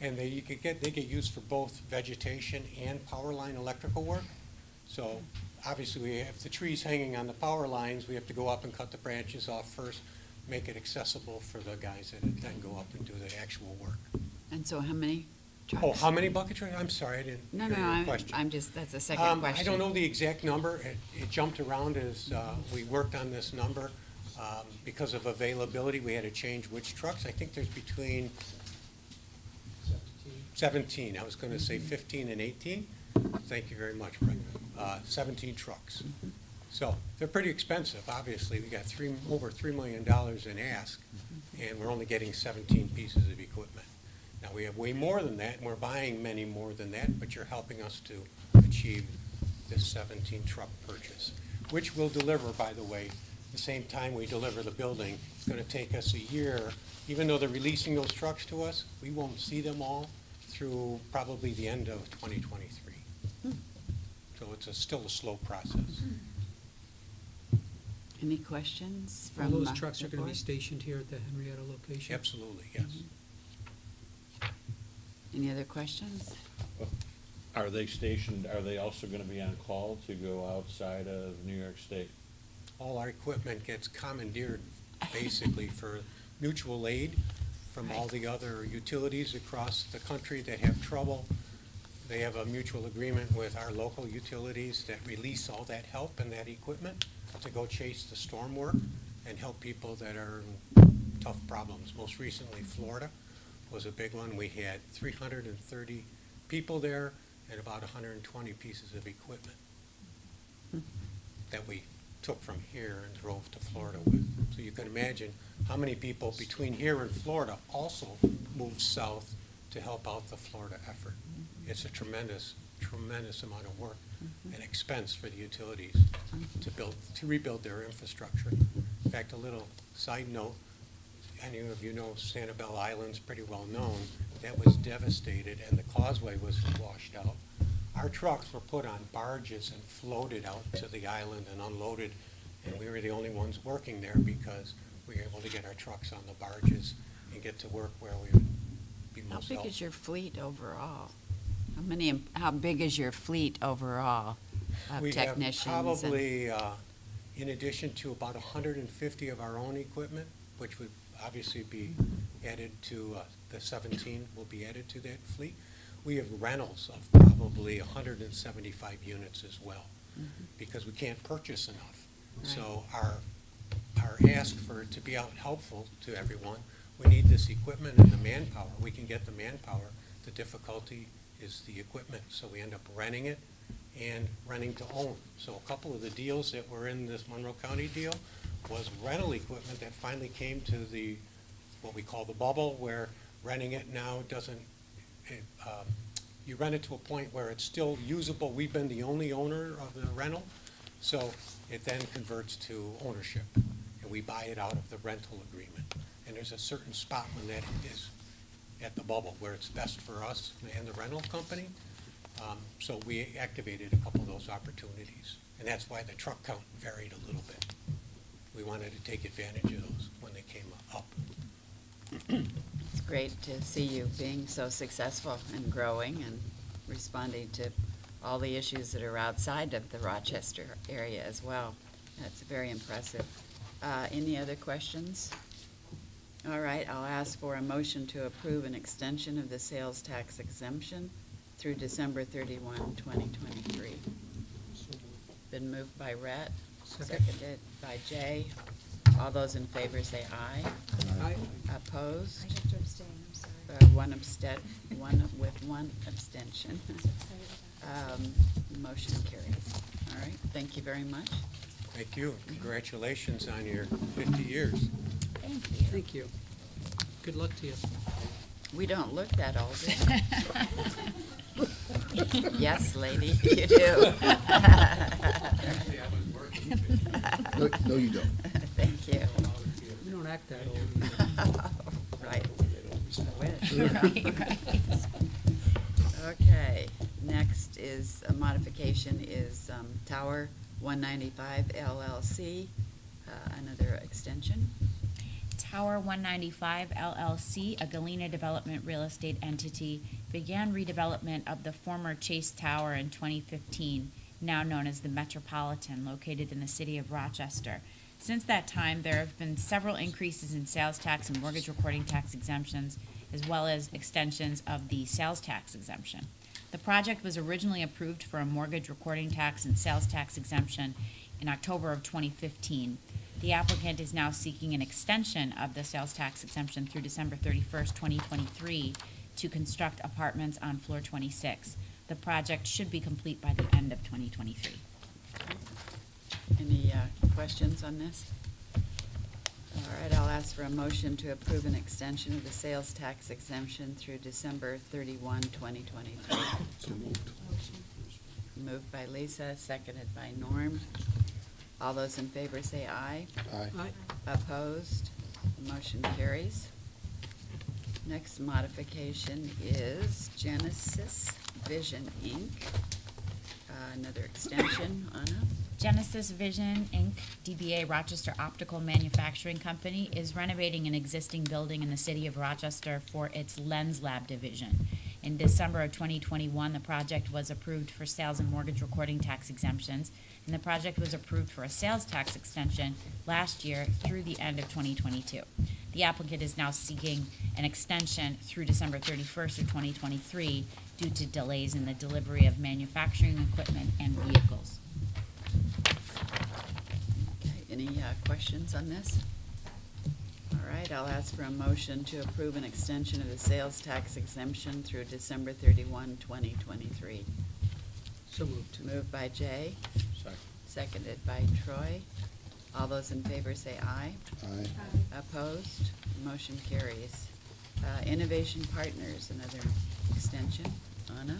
And they get used for both vegetation and power line electrical work. So obviously we have the trees hanging on the power lines, we have to go up and cut the branches off first, make it accessible for the guys that then go up and do the actual work. And so how many trucks? Oh, how many bucket trucks? I'm sorry, I didn't No, hear no, your question. I'm just, that's a second question. I don't know the exact number. It jumped around as we worked on this number. Because of availability, we had to change which trucks. I think there's between 17. I was going to say 15 and 18. Thank you very much, Brett. 17 trucks. So they're pretty expensive, obviously. We got over $3 million in ask, and we're only getting 17 pieces of equipment. Now, we have way more than that, and we're buying many more than that, but you're helping us to achieve this 17 truck purchase, which will deliver, by the way, the same time we deliver the building. It's going to take us a year. Even though they're releasing those trucks to us, we won't see them all through probably the end of 2023. So it's still a slow process. Any questions All from those trucks the are going to be board? stationed here at the Henrietta location? Absolutely, yes. Any other questions? Are they stationed, are they also gonna be on call to go outside of New York State? All our equipment gets commandeered basically for mutual aid from all the other utilities across the country that have trouble. They have a mutual agreement with our local utilities that release all that help and that equipment to go chase the storm work and help people that are in tough problems. Most recently, Florida was a big one. We had 330 people there and about 120 pieces of equipment that we took from here and drove to Florida with. So you can imagine how many people between here and Florida also moved south to help out the Florida effort. It's a tremendous, tremendous amount of work and expense for the utilities to rebuild their infrastructure. In fact, a little side note, any of you know Sanibel Island's pretty well known. That was devastated and the causeway was washed out. Our trucks were put on barges and floated out to the island and unloaded, and we were the only ones working there because we were able to get our trucks on the barges and get to work where we would be How most big helpful. is your fleet overall? How big is your fleet overall of We have technicians? probably, in addition to about 150 of our own equipment, which would obviously be added to, the 17 will be added to that fleet. We have rentals of probably 175 units as well, because we can't purchase enough. So our ask for it to be out helpful to everyone, we need this equipment and the manpower. We can get the manpower. The difficulty is the equipment, so we end up renting it and renting to own. So a couple of the deals that were in this Monroe County deal was rental equipment that finally came to the, what we call the bubble, where renting it now doesn't, you rent it to a point where it's still usable. We've been the only owner of the rental, so it then converts to ownership, and we buy it out of the rental agreement. And there's a certain spot when that is at the bubble, where it's best for us and the rental company. So we activated a couple of those opportunities, and that's why the truck count varied a little bit. We wanted to take advantage of those when they came up. It's great to see you being so successful and growing and responding to all the issues that are outside of the Rochester area as well. That's very impressive. Any other questions? All right, I'll ask for a motion to approve an extension of the sales tax exemption through December 31, 2023. Been moved by Rhett, seconded by Jay. All those in favor say aye. Aye. Opposed? I have to abstain, I'm sorry. One with one abstention. Motion carries. All right, thank you very much. Thank you. Congratulations on your 50 years. Thank you. Thank you. Good luck to you. We don't look that old, do we? Yes, lady, you do. No, you don't. Thank you. You don't act that old. Right. Right. Okay, next is, a modification is Tower 195 LLC, another extension. Tower 195 LLC, a Galena Development real estate entity, began redevelopment of the former Chase Tower in 2015, now known as the Metropolitan, located in the city of Rochester. Since that time, there have been several increases in sales tax and mortgage recording tax exemptions, as well as extensions of the sales tax exemption. The project was originally approved for a mortgage recording tax and sales tax exemption in October of 2015. The applicant is now seeking an extension of the sales tax exemption through December 31st, 2023 to construct apartments on floor 26. The project should be complete by the end of 2023. Any questions on this? All right, I'll ask for a motion to approve an extension of the sales tax exemption through December 31, 2023. So moved. Moved by Lisa, seconded by Norm. All those in favor say aye. Aye. Aye. Opposed? Motion carries. Next modification is Genesis Vision, Inc. Another extension, Anna? Genesis Vision, Inc., DBA Rochester Optical Manufacturing Company, is renovating an existing building in the city of Rochester for its Lens Lab division. In December of 2021, the project was approved for sales and mortgage recording tax exemptions, and the project was approved for a sales tax extension last year through the end of 2022. The applicant is now seeking an extension through December 31st of 2023 due to delays in the delivery of manufacturing equipment and vehicles. Okay, any questions on this? All right, I'll ask for a motion to approve an extension of the sales tax exemption through December 31, 2023. So moved. Moved by Jay, Second. seconded by Troy. All those in favor say aye. Aye. Opposed? Motion carries. Innovation Partners, another extension. Anna?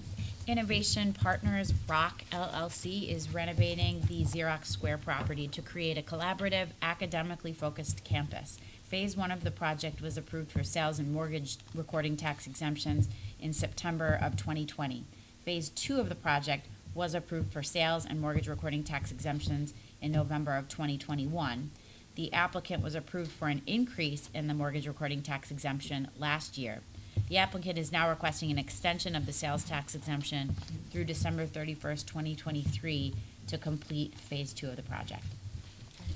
Innovation Partners Rock LLC is renovating the Xerox Square property to create a collaborative, academically focused campus. Phase 1 of the project was approved for sales and mortgage recording tax exemptions in September of 2020. Phase 2 of the project was approved for sales and mortgage recording tax exemptions in November of 2021. The applicant was approved for an increase in the mortgage recording tax exemption last year. The applicant is now requesting an extension of the sales tax exemption through December 31st, 2023 to complete Phase 2 of the project.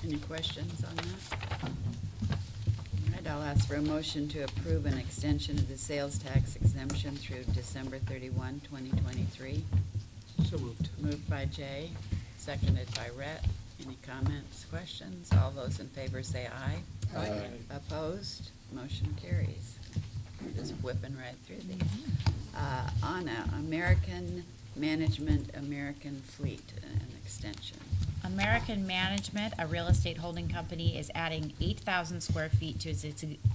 Any questions on that? All right, I'll ask for a motion to approve an extension of the sales tax exemption through December 31, 2023. So moved. Moved by Jay, seconded by Rhett. Any comments, questions? All those in favor say aye. Aye. Opposed? Motion carries. We're just whipping right through these. Anna, American Management, American Fleet, an extension. American Management, a real estate holding company, is adding 8,000 square feet to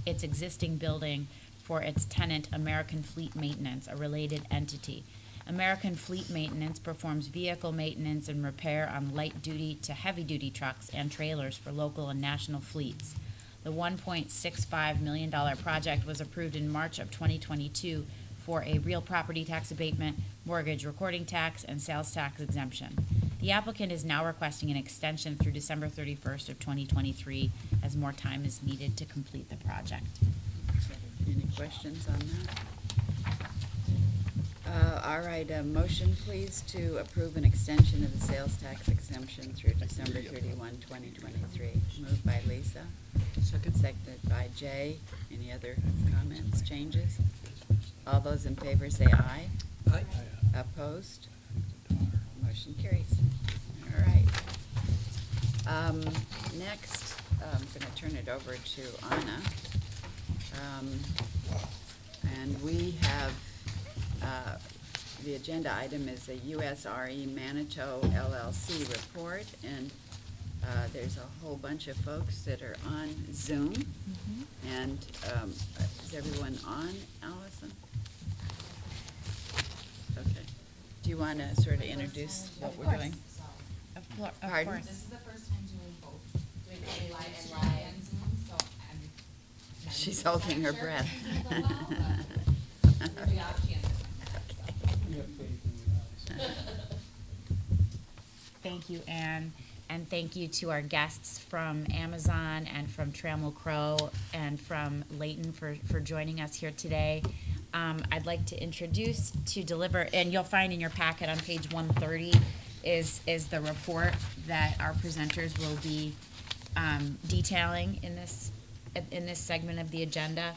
its existing building for its tenant, American Fleet Maintenance, a related entity. American Fleet Maintenance performs vehicle maintenance and repair on light-duty to heavy-duty trucks and trailers for local and national fleets. The $1.65 million project was approved in March of 2022 for a real property tax abatement, mortgage recording tax, and sales tax exemption. The applicant is now requesting an extension through December 31st of 2023, as more time is needed to complete the project. Any questions on that? All right, a motion please to approve an extension of the sales tax exemption through December 31, 2023. Moved by Lisa. Second. Seconded by Jay. Any other comments, changes? All those in favor say aye. Aye. Opposed? Motion carries. All right. Next, I'm going to turn it over to Anna. And we have, the agenda item is a USRE Manitou LLC report, and there's a whole bunch of folks that are on Zoom. And is everyone on, Allison? Okay. Do you want to sort of introduce what we're doing? Of Pardon? course. This is the first time doing both, doing a live and Zoom, so I'm. She's holding her breath. We got a chance. We have faith in you, Allison. Thank you, Anne, and thank you to our guests from Amazon and from Trammell Crow and from Layton for joining us here today. I'd like to introduce, to deliver, and you'll find in your packet on page 130 is the report that our presenters will be detailing in this segment of the agenda.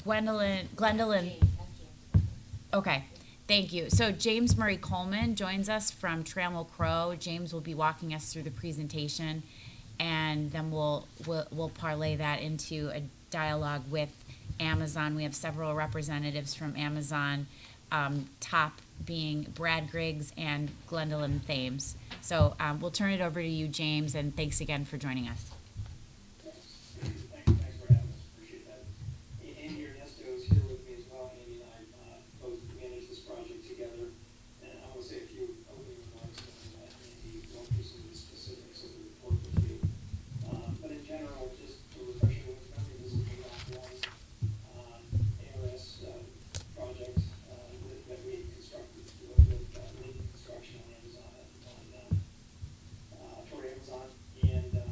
Gwendolyn, okay, thank you. So James Murray Coleman joins us from Trammell Crow. James will be walking us through the presentation, and then we'll parlay that into a dialogue with Amazon. We have several representatives from Amazon, top being Brad Griggs and Gwendolyn Thames. So we'll turn it over to you, James, and thanks again for joining us. Thanks for having us. Appreciate that. Andy Ernesto is here with me as well. Andy and I both manage this project together. And I want to say a few opening remarks and let Andy go through some of the specifics of the report with you. But in general, just to refresh everyone's memory, this is the Rock 1 ARS project that we constructed with Layton Construction on Amazon for Amazon. And that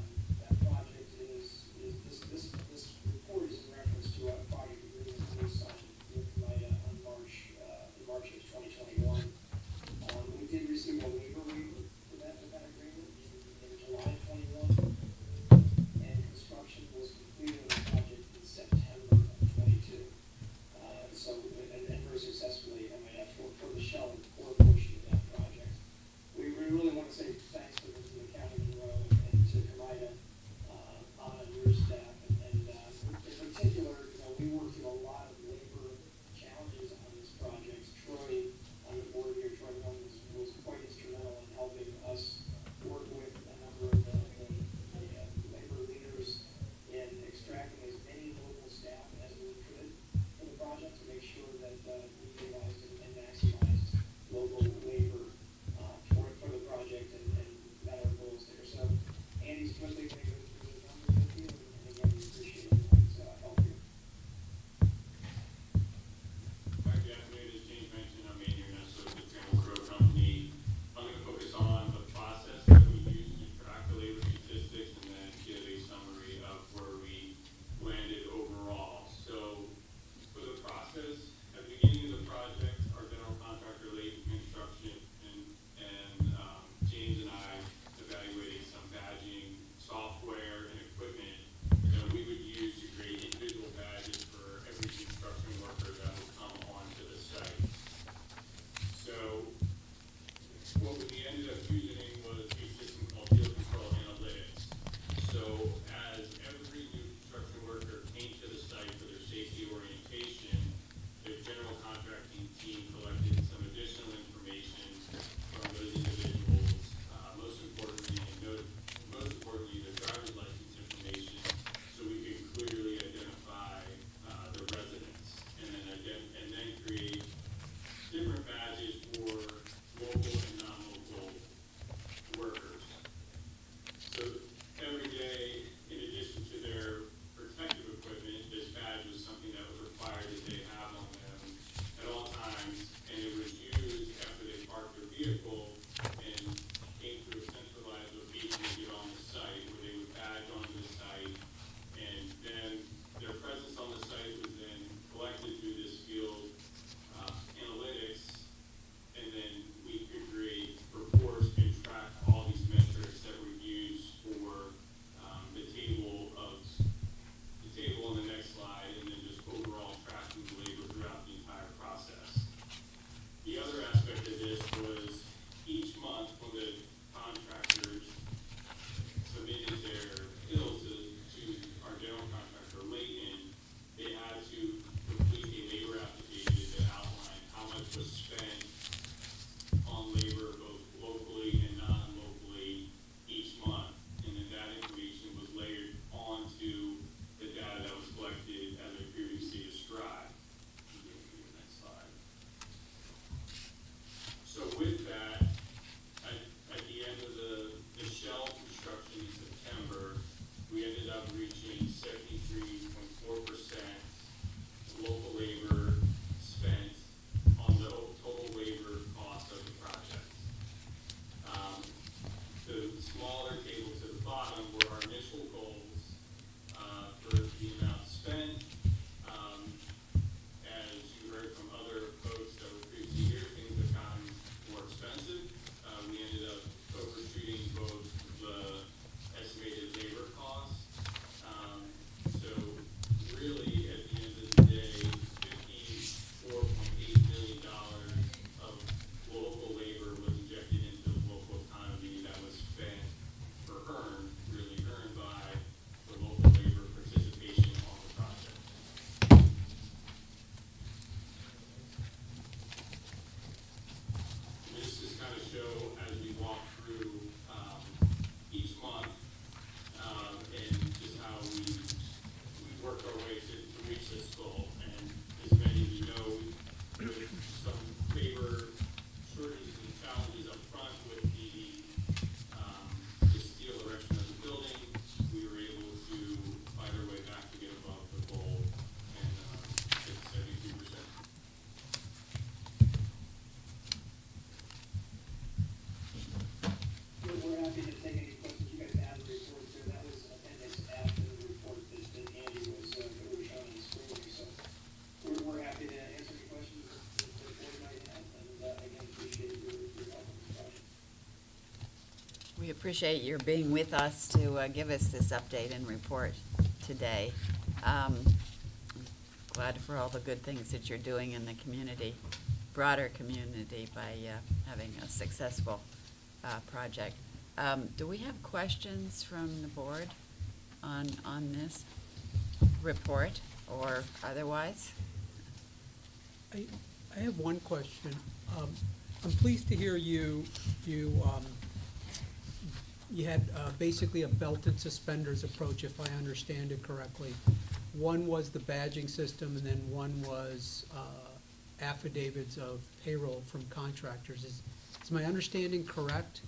happy to take any questions you guys have in the report too. That was appendix F in the report that Andy was, that we were showing on the screen here. So we're happy to answer any questions that the board might have, and again, appreciate your help on this project. We appreciate your being with us to give us this update and report today. Glad for all the good things that you're doing in the community, broader community, by having a successful project. Do we have questions from the board on this report or otherwise? I have one question. I'm pleased to hear you had basically a belt and suspenders approach, if I understand it correctly. One was the badging system, and then one was affidavits of payroll from contractors. Is my understanding correct?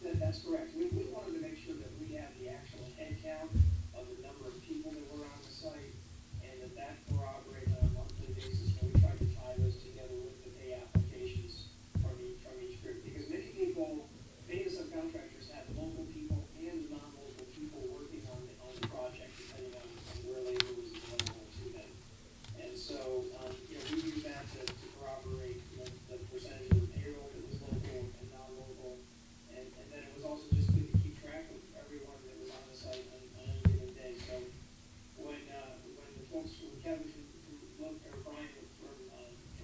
That's correct. We wanted to make sure that we had the actual head count of the number of people that were on the site, and that corroborated on a monthly basis. And we tried to tie those together with the pay applications from each group, because many of the subcontractors have local people and non-local people working on the project, depending on where labor was available to them. And so, we use that to corroborate the percentage of the payroll that was local and non-local. And then it was also just good to keep track of everyone that was on the site on any given day. So when the folks from Kevin or Brian from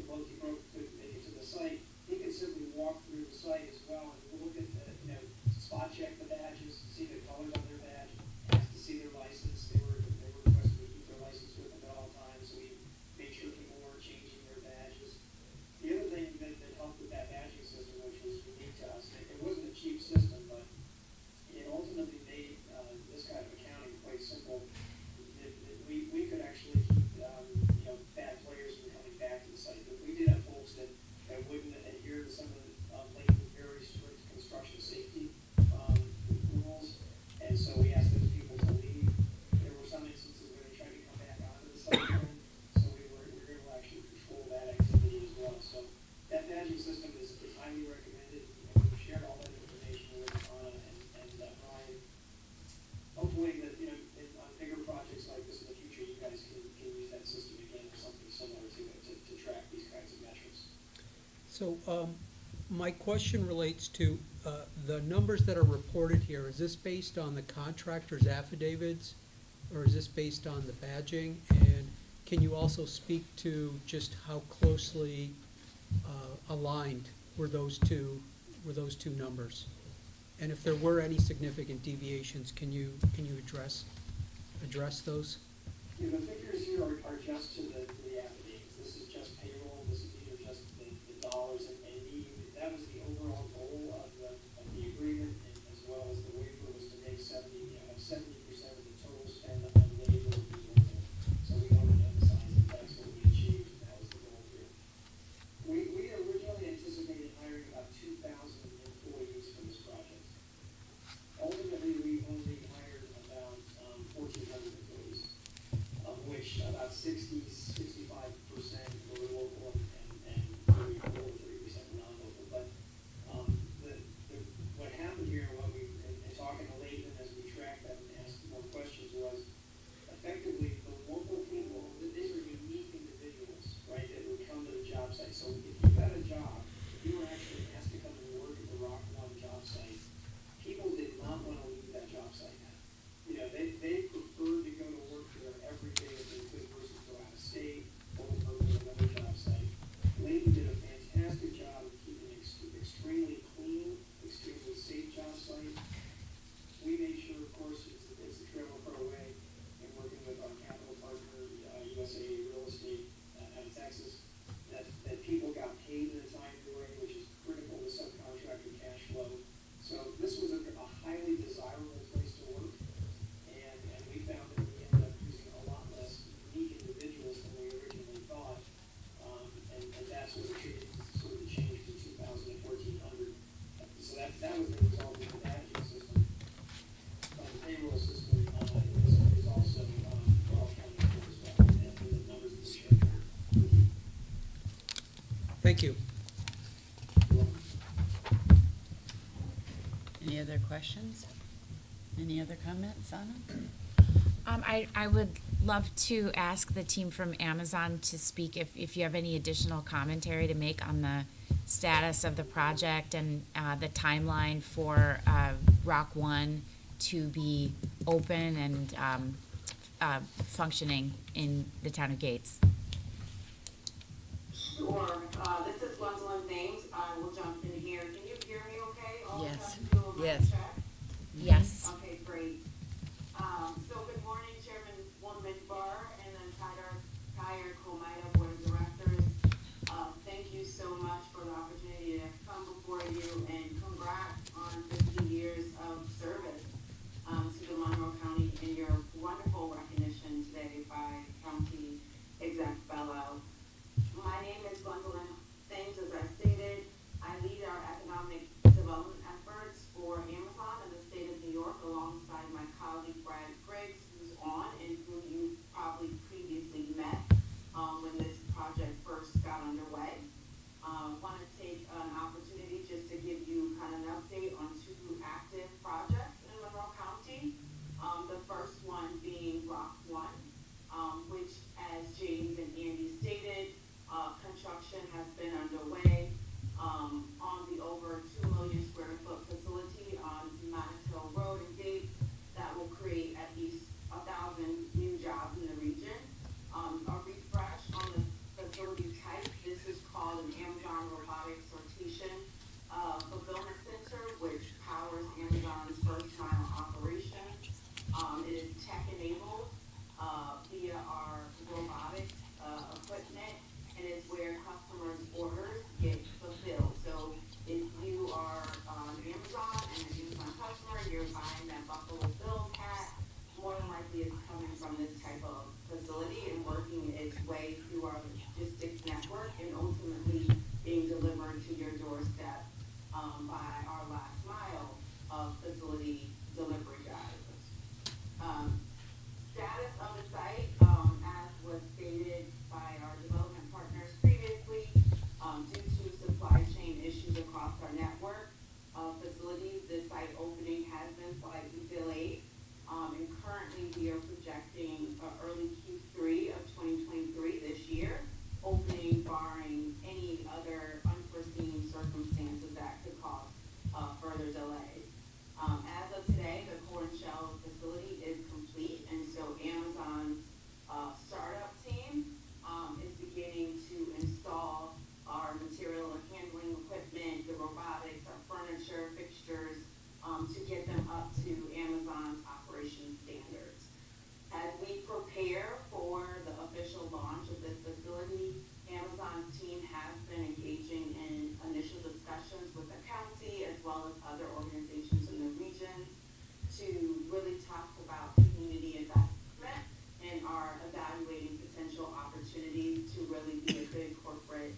Loki Brook couldn't make it to the site, he could simply walk through the site as well and look at spot check the badges, see the colors on their badge, ask to see their license. They were requested to keep their license with them at all times, so we made sure people weren't changing their badges. The other thing that helped with that badging system, which was unique to us, it wasn't a cheap system, but it ultimately made this kind of accounting quite simple. We could actually keep bad players from coming back to the site. But we did have folks that wouldn't adhere to some of the very strict construction safety rules, and so we asked those people to leave. There were some instances where they tried to come back onto the site again, so we were able to actually control that activity as well. So that badging system is highly recommended, and we've shared all that information with Anna and Brian. Hopefully that, on bigger projects like this in the future, you guys can use that system again or something similar to it to track these kinds of metrics. So my question relates to the numbers that are reported here. Is this based on the contractor's affidavits, or is this based on the badging? And can you also speak to just how closely aligned were those two numbers? And if there were any significant deviations, can you address those? The figures here are just to the affidavits. This is just payroll. These are just the dollars, and that was the overall goal of the agreement, and as well as the waiver was to make 70% of the total spend on labor be local. So we wanted to emphasize that that's what we achieved, and that was the goal here. We originally anticipated hiring about 2,000 employees for this project. Ultimately, we only hired about 1,400 employees, of which about 65% were local and 30% non-local. But what happened here, and talking to Leighton as we tracked them and asked more questions, was effectively the local people, these are unique individuals, right, that would come to the job site. So if you got a job, if you were actually asked to come and work at the Rock One job site, people did not want to leave that job site now. They preferred to go to work there every day if they could versus go out of state or go to another job site. Leighton did a fantastic job of keeping an extremely clean, extremely safe job site. We made sure, of course, it's the Travel Pro way, and working with our capital partner, USA Real Estate out of Texas, that people got paid in a timely way, which is critical to subcontractor cash flow. So this was a highly desirable place to work, and we found that we ended up using a lot less unique individuals than we originally thought, and that's what attributed to sort of the change from 2,000 to 1,400. So that was the result of the badging system. The payroll system is also well accounted for as well, and the numbers that we shared here. Thank you. Any other questions? Any other comments, Anna? I would love to ask the team from Amazon to speak if you have any additional commentary to make on the status of the project and the timeline for Rock One to be open and functioning in the town of Gates. Sure. This is Gwendolyn Thames. I will jump in here. Can you hear me okay? All Yes. I have to do a mic Yes. check? Yes. Okay, great. So good morning, Chairwoman Barr and the entire COMIDA Board of Directors. Thank you so much for the opportunity to come before you, and congrats on 50 years of service to the Monroe County and your wonderful recognition today by County Exec Fellow. My name is Gwendolyn Thames, as I stated. I lead our economic development efforts for Amazon in the state of New York alongside my colleague Brad Griggs, who's on and who you probably previously met when this project first got underway. Want to take an opportunity just to give you kind of an update on two active projects in Monroe County. The first one being Rock One, which, as James and Andy stated, construction has been underway on the over 2 million square foot facility on Monticello Road in Gates that will create at least 1,000 new jobs in the region. A refresh on the facility type, this is called an Amazon Robotic Sortation Fulfillment Center, which powers Amazon's first mile operations. It is tech enabled via our robotics equipment, and is where customers' orders get fulfilled. So if you are Amazon and an Amazon customer, you're buying that Buffalo Bills hat, more than likely it's coming from this type of facility and working its way through our logistics network and ultimately being delivered to your doorstep by our last mile of facility delivery drivers. Status of the site, as was stated by our development partners previously, due to supply chain issues across our network of facilities, this site opening has been slightly delayed. And currently we are projecting early Q3 of 2023 this year, opening barring any other unforeseen circumstances that could cause further delays. As of today, the core and shell facility is complete, and so Amazon's startup team is beginning to install our material handling equipment, the robotics, our furniture, fixtures, to get them up to Amazon's operation standards. As we prepare for the official launch of this facility, Amazon's team has been engaging in initial discussions with the county as well as other organizations in the regions to really talk about community investment and are evaluating potential opportunities to really be a good corporate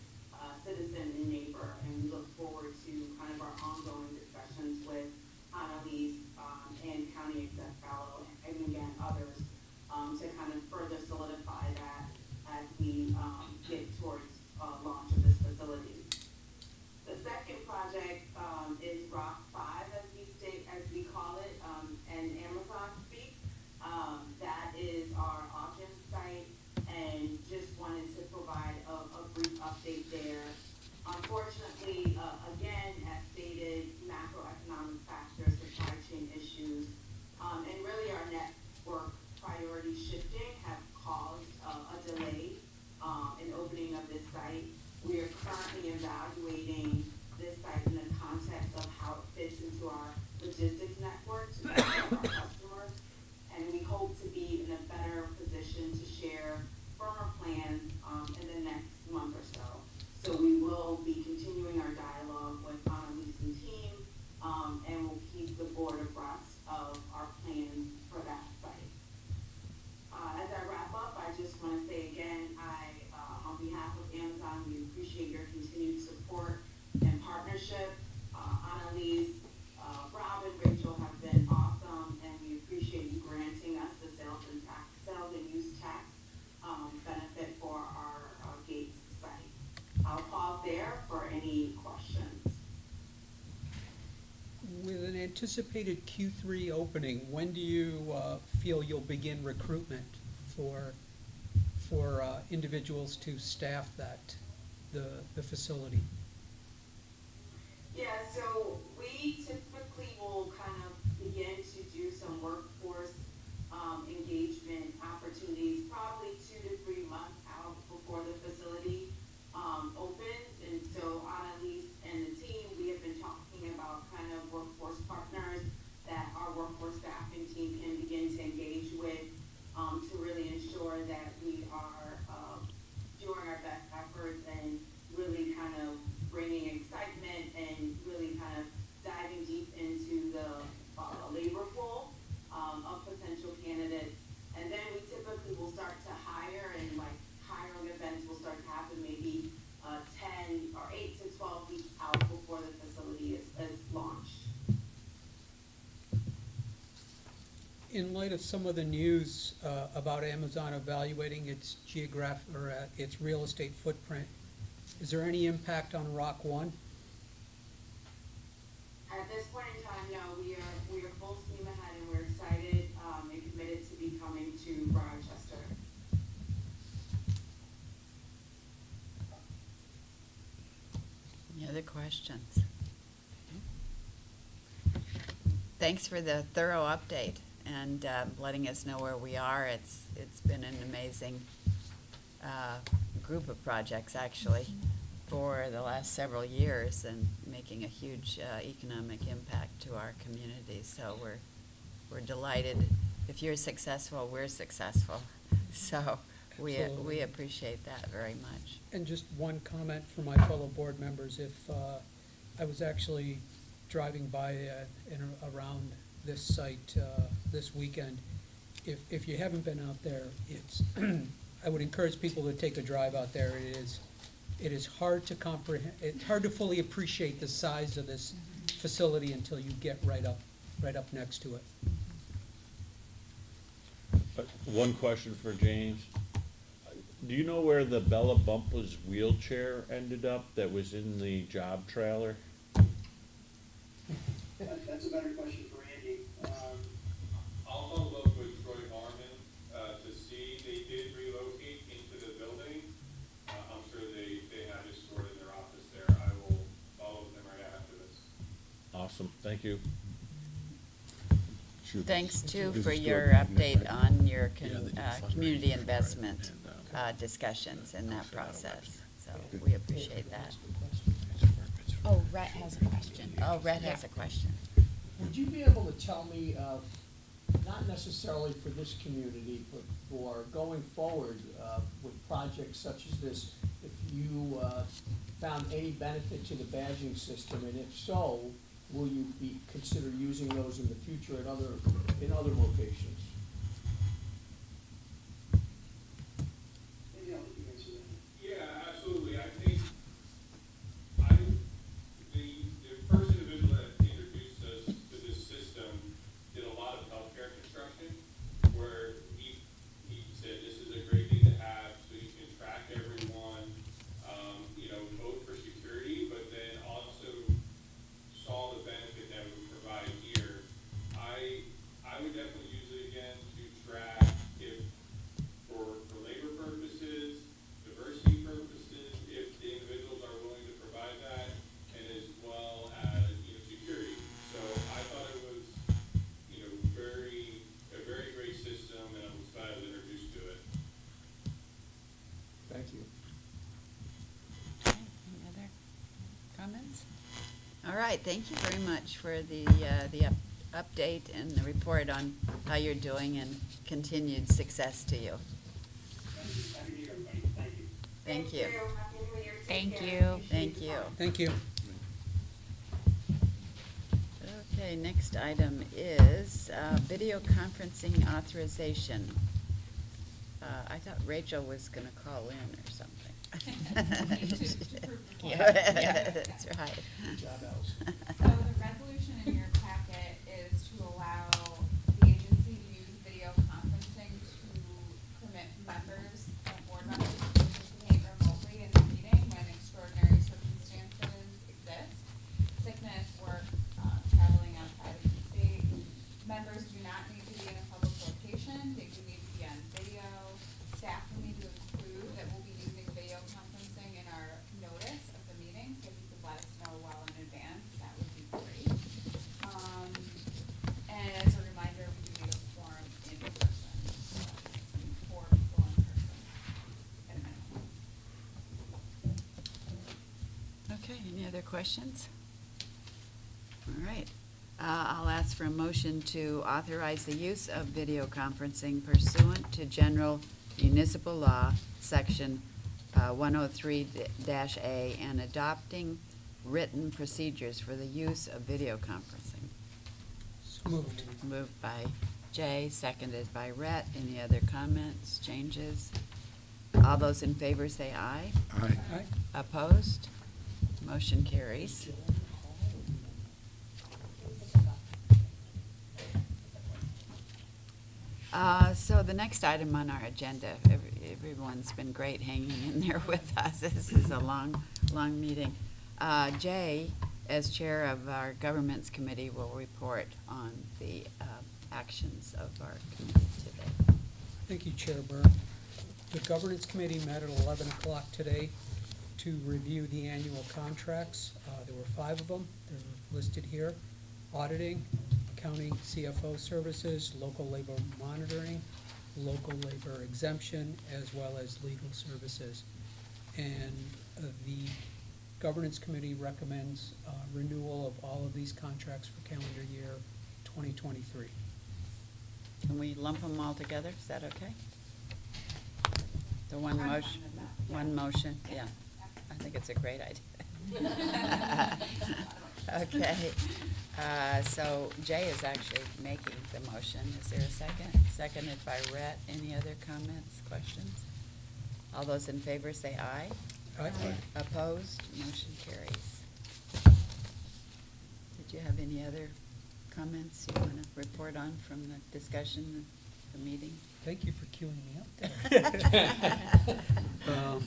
citizen and neighbor. And we look forward to kind of our ongoing discussions with Annalise and County Exec Fellow and again others to kind of further solidify that as we get towards launch of this facility. The second project is Rock 5, as we call it, and Amazon speak. That is our auction site, and just wanted to provide a brief update there. Unfortunately, again, as stated, macroeconomic factors, supply chain issues, and really our network priority shifting have caused a delay in opening of this site. We are currently evaluating this site in the context of how it fits into our logistics network to serve our customers, and we hope to be in a better position to share firmer plans in the next month or so. So we will be continuing our dialogue with Annalise and team, and we'll keep the board abreast of our plans for that site. As I wrap up, I just want to say again, on behalf of Amazon, we appreciate your continued support and partnership. Annalise, Rob, and Rachel have been awesome, and we appreciate you granting us the sales and use tax benefit for our Gates site. I'll pause there for any questions. With an anticipated Q3 opening, when do you feel you'll begin recruitment for individuals to staff the facility? Yeah, so we typically will kind of begin to do some workforce engagement opportunities probably 2 to 3 months out before the facility opens. And so Annalise and the team, we have been talking about kind of workforce partners that our workforce staffing team can begin to engage with to really ensure that we are doing our best efforts and really kind of bringing excitement and really kind of diving deep into the labor pool of potential candidates. And then we typically will start to hire, and like hiring events will start to happen maybe 10 or 8 to 12 weeks out before the facility is launched. In light of some of the news about Amazon evaluating its its real estate footprint, is there any impact on Rock One? At this point in time, no, we are full steam ahead, and we're excited and committed to be coming to Rochester. Any other questions? Thanks for the thorough update and letting us know where we are. It's been an amazing group of projects, actually, for the last several years, and making a huge economic impact to our community. So we're delighted. If you're successful, we're successful. So we Absolutely. appreciate that very much. And just one comment for my fellow board members, if I was actually driving by and around this site this weekend, if you haven't been out there, it's I would encourage people to take a drive out there. It is hard to comprehend. It's hard to fully appreciate the size of this facility until you get right up next to it. One question for James. Do you know where the Bella Bumpa's wheelchair ended up that was in the job trailer? That's a better question for Andy. I'll follow up with Troy Harmon to see. They did relocate into the building. I'm sure they have it stored in their office there. I will follow with them right after this. Awesome, thank you. Thanks, too, This for is your good. update on your Yeah, they did fundraising community for it, investment and, discussions in that process. So we appreciate that. Oh, Rhett has a question. Oh, Rhett has a question. Would you be able to tell me, not necessarily for this community, but for going forward with projects such as this, if you found any benefit to the badging system, and if so, will you consider using those in the future in other locations? Maybe I'll let you answer that. Yeah, absolutely. I think the first individual that introduced us to this system did a lot of healthcare construction, where he said this is a great thing to have so you can track everyone, both for security, but then also saw the benefit that we provide here. I would definitely use it again to track if for labor purposes, diversity purposes, if the individuals are willing to provide that, and as well as, security. So I thought it was, a very great system, and I was glad I was introduced to it. Thank you. Okay, any other comments? All right, thank you very much for the update and the report on how you're doing, and continued success to you. Happy New Year, everybody. Thank you. Thank you. Happy New Year. Take Thank care. you. Appreciate Thank the you. time. Thank you. Okay, next item is video conferencing authorization. I thought Rachel was gonna call in or something. Yeah, that's right. Good job, Allison. So the resolution in your packet is to allow the agency to use video conferencing to permit members, board members, to participate remotely in the meeting when extraordinary circumstances exist. Sickness, work, traveling outside of questions? All right. I'll ask for a motion to authorize the use of video conferencing pursuant to General Municipal Law, Section 103-A, and adopting written procedures for the use of video conferencing. So moved. Moved by Jay, seconded by Rhett. Any other comments, changes? All those in favor say aye. Aye. Aye. Opposed? Motion carries. So the next item on our agenda, everyone's been great hanging in there with us. This is a long meeting. Jay, as chair of our governments committee, will report on the actions of our committee today. Thank you, Chair Byrne. The Governance Committee met at 11 o'clock today to review the annual contracts. There were 5 of them. They're listed here. Auditing, accounting, CFO services, local labor monitoring, local labor exemption, as well as legal services. And the Governance Committee recommends renewal of all of these contracts for calendar year 2023. Can we lump them all together? Is that okay? The one motion, yeah. I think it's a great idea. Okay, so Jay is actually making the motion. Is there a second? Seconded by Rhett. Any other comments, questions? All those in favor say aye. Aye. Opposed? Motion carries. Did you have any other comments you want to report on from the discussion of the meeting? Thank you for queuing me up there.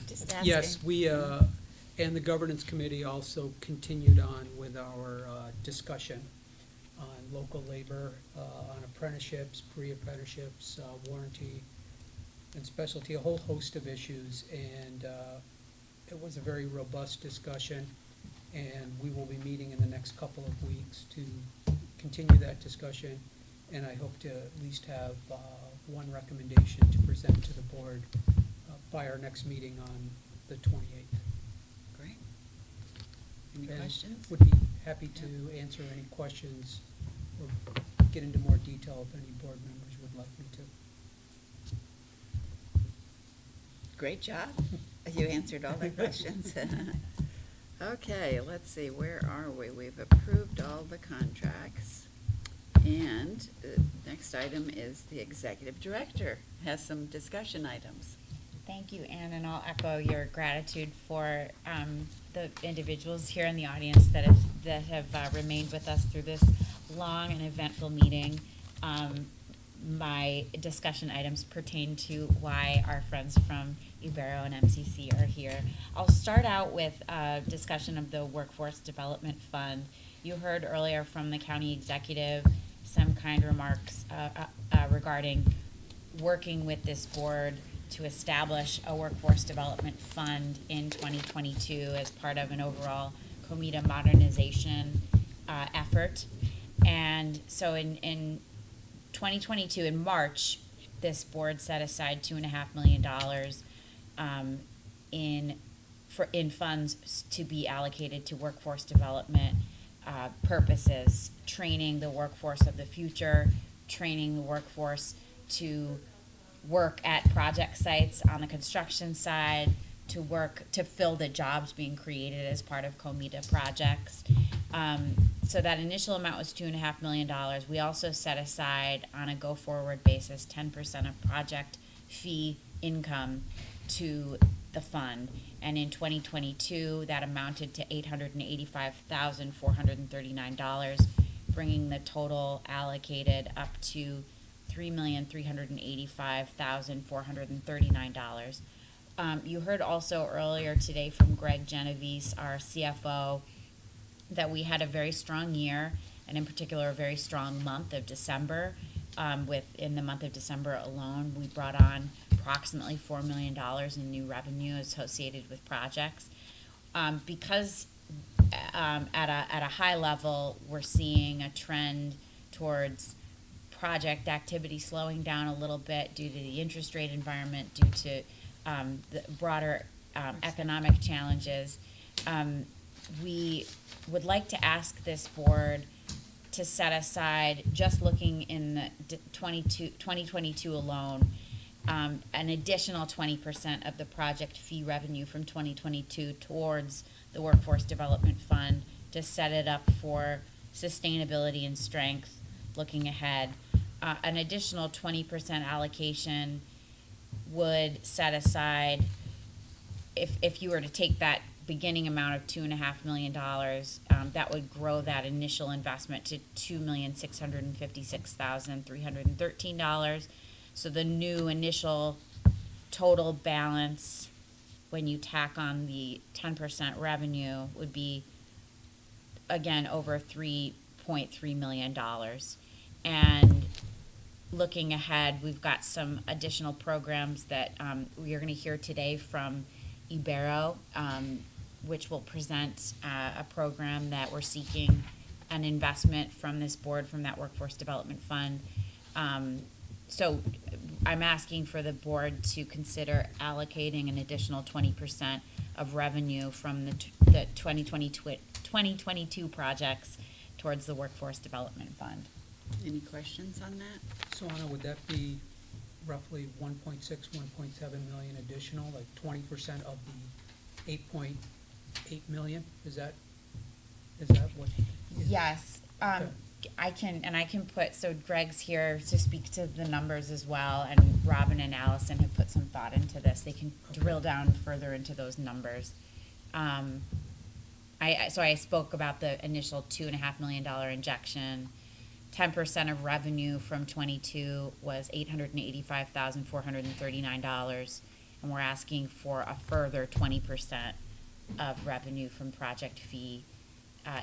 Just asking. Yes, we, and the Governance Committee also continued on with our discussion on local labor, on apprenticeships, pre-apprenticeships, warranty, and specialty, a whole host of issues. And it was a very robust discussion, and we will be meeting in the next couple of weeks to continue that discussion. And I hope to at least have one recommendation to present to the board by our next meeting on the 28th. Great. Any And questions? would be happy to answer any questions or get into more detail if any board members would like me to. Great job. You answered all the questions. Okay, let's see, where are we? We've approved all the contracts. And the next item is the executive director has some discussion items. Thank you, Ann, and I'll echo your gratitude for the individuals here in the audience that have remained with us through this long and eventful meeting. My discussion items pertain to why our friends from Ibero and MCC are here. I'll start out with a discussion of the Workforce Development Fund. You heard earlier from the county executive some kind remarks regarding working with this board to establish a workforce development fund in 2022 as part of an overall COMIDA modernization effort. And so in 2022, in March, this board set aside $2.5 million in funds to be allocated to workforce development purposes, training the workforce of the future, training the workforce to work at project sites on the construction side, to fill the jobs being created as part of COMIDA projects. So that initial amount was $2.5 million. We also set aside on a go-forward basis 10% of project fee income to the fund. And in 2022, that amounted to $885,439, bringing the total allocated up to $3,385,439. You heard also earlier today from Greg Genovese, our CFO, that we had a very strong year, and in particular a very strong month of December. In the month of December alone, we brought on approximately $4 million in new revenue associated with projects. Because at a high level, we're seeing a trend towards project activity slowing down a little bit due to the interest rate environment, due to the broader economic challenges. we would like to ask this board to set aside, just looking in the 2022 alone, an additional 20% of the project fee revenue from 2022 towards the Workforce Development Fund to set it up for sustainability and strength looking ahead. An additional 20% allocation would set aside, if you were to take that beginning amount of $2.5 million, that would grow that initial investment to $2,656,313. So the new initial total balance, when you tack on the 10% revenue, would be, again, over $3.3 million. And looking ahead, we've got some additional programs that we are going to hear today from Ibero, which will present a program that we're seeking an investment from this board, from that Workforce Development Fund. So I'm asking for the board to consider allocating an additional 20% of revenue from the 2022 projects towards the Workforce Development Fund. Any questions on that? So Anna, would that be roughly 1.6, 1.7 million additional, like 20% of the 8.8 million? Is that what? Yes, Okay. I can put, so Greg's here to speak to the numbers as well, and Robin and Allison have put some thought into this. They can drill down further into those numbers. So I spoke about the initial $2.5 million injection. 10% of revenue from 22 was $885,439, and we're asking for a further 20% of revenue from project fee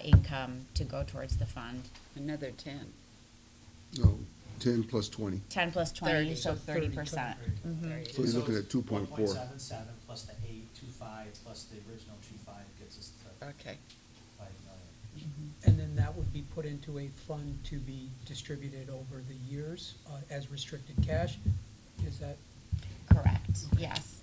income to go towards the fund. Another 10. No, 10 plus 20. 10 plus 20, 30. so 30%. Mhm. So you're looking at 2.4. 1.77 plus the 8.25 plus the original 2.5 gets us to Okay. 5 million. And then that would be put into a fund to be distributed over the years as restricted cash? Is that? Correct, yes.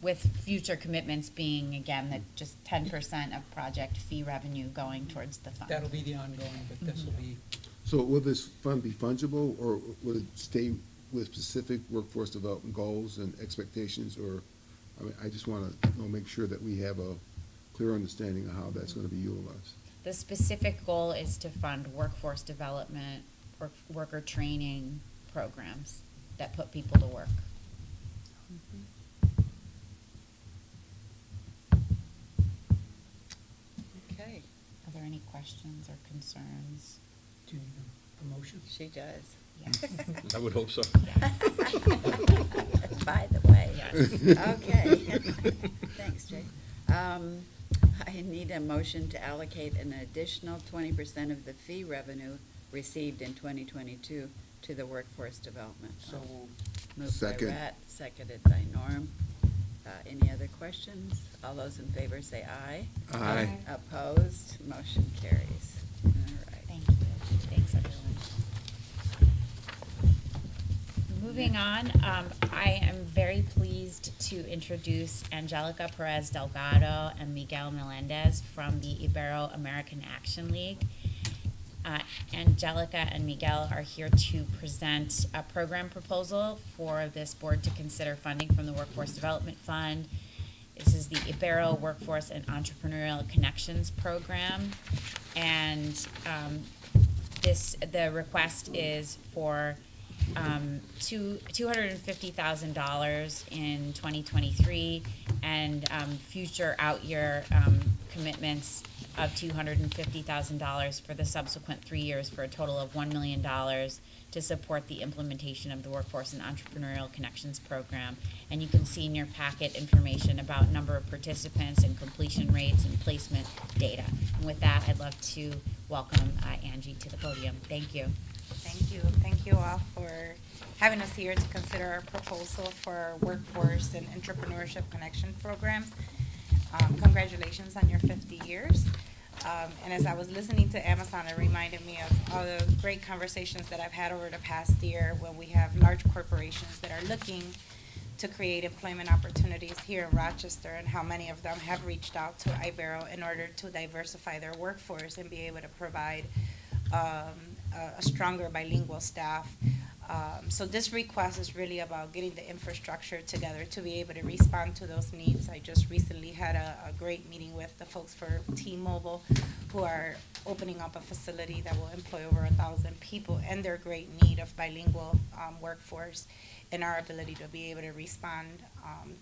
With future commitments being, again, that just 10% of project fee revenue going towards the fund. That'll be the ongoing, but this will be, So will this fund be fungible, or will it stay with specific workforce development goals and expectations? Or, I mean, I just want to make sure that we have a clear understanding of how that's going to be utilized. The specific goal is to fund workforce development, worker training programs that put people to work. Okay. Are there any questions or concerns? do you need a motion? She does. Yes. I would hope so. By the way. Yes. Okay. Thanks, Jay. I need a motion to allocate an additional 20% of the fee revenue received in 2022 to the Workforce Development Fund. Moved Second. by Rhett, seconded by Norm. Any other questions? All those in favor say aye. Aye. Opposed? Motion carries. All right. Thank you. Thanks, everyone. Moving on, I am very pleased to introduce Angelica Perez Delgado and Miguel Melendez from the Ibero-American Action League. Angelica and Miguel are here to present a program proposal for this board to consider funding from the Workforce Development Fund. This is the Ibero Workforce and Entrepreneurial Connections Program. And the request is for $250,000 in 2023 and future out-year commitments of $250,000 for the subsequent 3 years, for a total of $1 million to support the implementation of the Workforce and Entrepreneurial Connections Program. And you can see in your packet information about number of participants and completion rates and placement data. And with that, I'd love to welcome Angie to the podium. Thank you. Thank you. Thank you all for having us here to consider our proposal for our Workforce and Entrepreneurship Connection Programs. Congratulations on your 50 years. And as I was listening to Amazon, it reminded me of all the great conversations that I've had over the past year when we have large corporations that are looking to create employment opportunities here in Rochester, and how many of them have reached out to Ibero in order to diversify their workforce and be able to provide a stronger bilingual staff. So this request is really about getting the infrastructure together to be able to respond to those needs. I just recently had a great meeting with the folks for T-Mobile, who are opening up a facility that will employ over 1,000 people, and their great need of bilingual workforce and our ability to be able to respond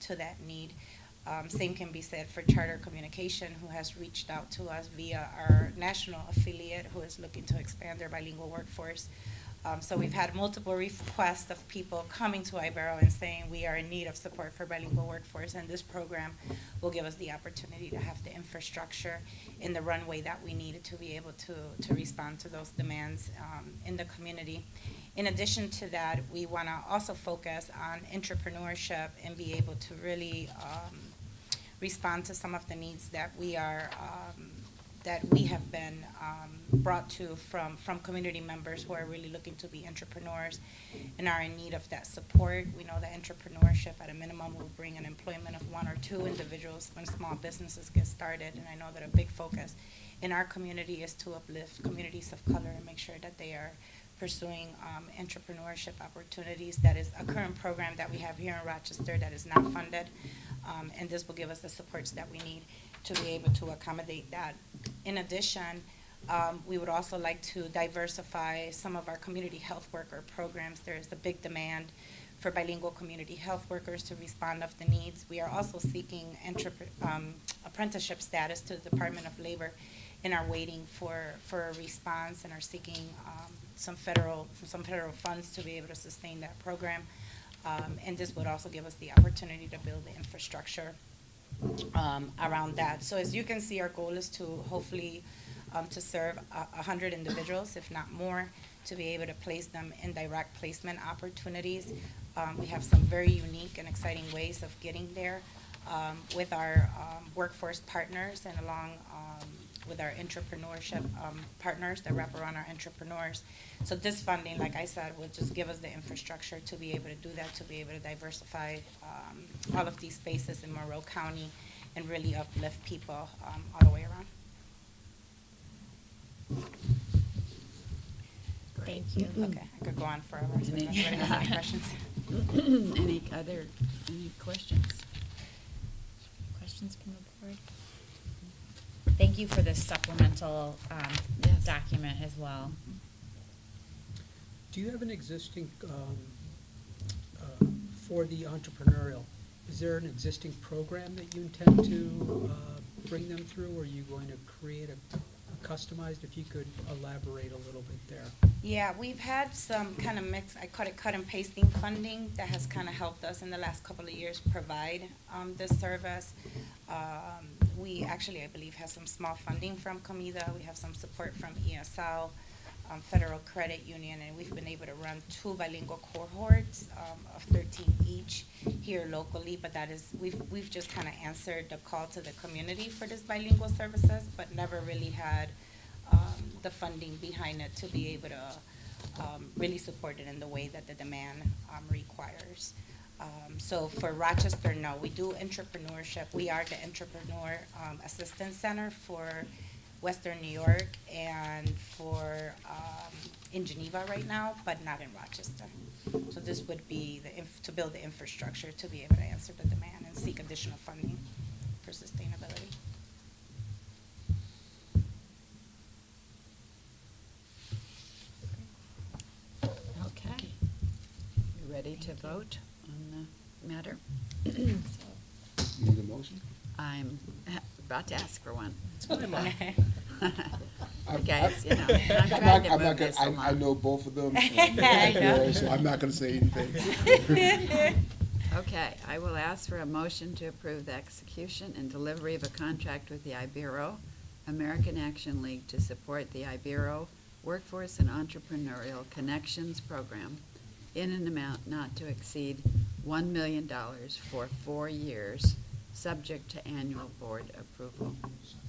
to that need. Same can be said for Charter Communication, who has reached out to us via our national affiliate, who is looking to expand their bilingual workforce. So we've had multiple requests of people coming to Ibero and saying we are in need of support for bilingual workforce, and this program will give us the opportunity to have the infrastructure in the runway that we need to be able to respond to those demands in the community. In addition to that, we want to also focus on entrepreneurship and be able to really respond to some of the needs that we are that we have been brought to from community members who are really looking to be entrepreneurs and are in need of that support. We know that entrepreneurship at a minimum will bring an employment of 1 or 2 individuals when small businesses get started, and I know that a big focus in our community is to uplift communities of color and make sure that they are pursuing entrepreneurship opportunities. That is a current program that we have here in Rochester that is not funded, and this will give us the supports that we need to be able to accommodate that. In addition, we would also like to diversify some of our community health worker programs. There is a big demand for bilingual community health workers to respond of the needs. We are also seeking apprenticeship status to the Department of Labor and are waiting for a response and are seeking some federal funds to be able to sustain that program. And this would also give us the opportunity to build the infrastructure around that. So as you can see, our goal is to hopefully to serve 100 individuals, if not more, to be able to place them in direct placement opportunities. We have some very unique and exciting ways of getting there with our workforce partners and along with our entrepreneurship partners that wrap around our entrepreneurs. So this funding, like I said, will just give us the infrastructure to be able to do that, to be able to diversify all of these spaces in Monroe County and really uplift people all the way around. Thank you. Okay, I could go on forever. So if anybody has any questions? Any questions? Questions from the board? Thank you for this supplemental Yes. document as well. Do you have an existing, for the entrepreneurial, is there an existing program that you intend to bring them through, or are you going to create a customized? If you could elaborate a little bit there. Yeah, we've had some kind of mix, I call it cut and pasting funding that has kind of helped us in the last couple of years provide this service. We actually, I believe, have some small funding from COMIDA. We have some support from ESL, Federal Credit Union, and we've been able to run 2 bilingual cohorts of 13 each here locally, but that is, we've just kind of answered the call to the community for this bilingual services, but never really had the funding behind it to be able to really support it in the way that the demand requires. So for Rochester, no, we do entrepreneurship. We are the Entrepreneur Assistance Center for Western New York and for in Geneva right now, but not in Rochester. So this would be to build the infrastructure to be able to answer the demand and seek additional funding for sustainability. Okay. You ready to vote on the matter? You need a motion? I'm about to ask for one. I'm- Guys, I'm I'm trying to not move gonna- this I along. know both of them, I know. so I'm not gonna say anything. Okay, I will ask for a motion to approve the execution and delivery of a contract with the Ibero American Action League to support the Ibero Workforce and Entrepreneurial Connections Program in an amount not to exceed $1 million for 4 years, subject to annual board approval.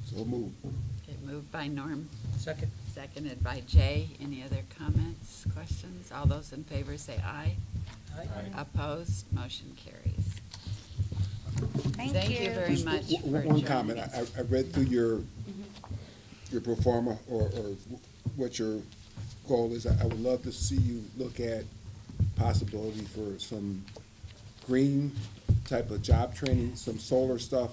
So move. Okay, moved by Norm, Second. Seconded by Jay. Any other comments, questions? All those in favor say aye. Aye. Opposed? Motion carries. Thank you. very much for One joining comment, us. I read through your pro forma, or what your goal is. I would love to see you look at possibility for some green type of job training, some solar stuff,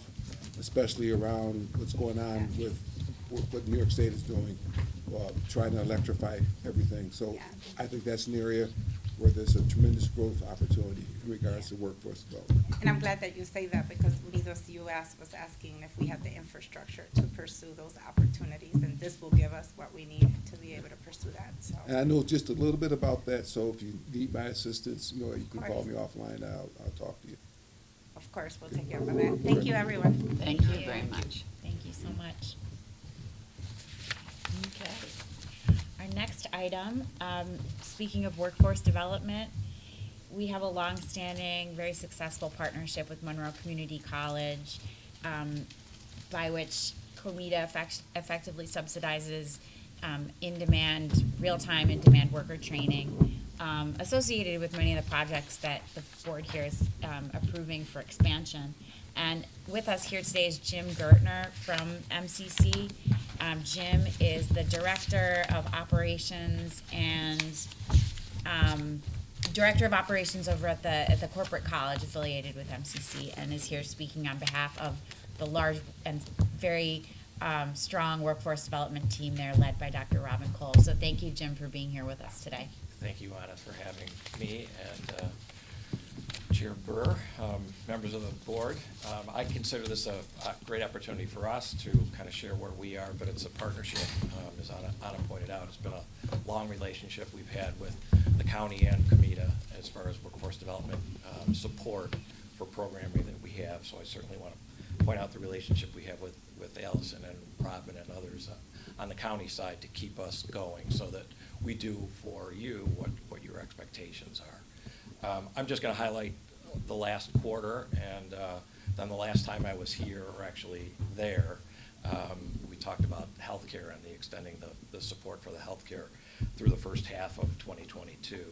especially around what's going on with what New York State is doing, trying to electrify everything. So I think that's an area where there's a tremendous growth opportunity in regards to workforce development. And I'm glad that you say that, because Unidos US was asking if we have the infrastructure to pursue those opportunities, and this will give us what we need to be able to pursue that, so. And I know just a little bit about that, so if you need my assistance, you can Of call course. me offline, I'll talk to you. Of course, we'll take care of that. Thank you, everyone. Thank you very much. Thank you so much. Okay. Our next item, speaking of workforce development, we have a long-standing, very successful partnership with Monroe Community College, by which COMIDA effectively subsidizes in-demand, real-time in-demand worker training associated with many of the projects that the board here is approving for expansion. And with us here today is Jim Gertner from MCC. Jim is the Director of Operations and Director of Operations over at the corporate college affiliated with MCC, and is here speaking on behalf of the large and very strong workforce development team there, led by Dr. Robin Cole. So thank you, Jim, for being here with us today. Thank you, Anna, for having me, and Chair Burr, members of the board. I consider this a great opportunity for us to kind of share where we are, but it's a partnership, as Anna pointed out. It's been a long relationship we've had with the county and COMIDA as far as workforce development support for programming that we have. So I certainly want to point out the relationship we have with Allison and Robin and others on the county side to keep us going, so that we do for you what your expectations are. I'm just going to highlight the last quarter, and then the last time I was here, or actually there, we talked about healthcare and the extending the support for the healthcare through the first half of 2022.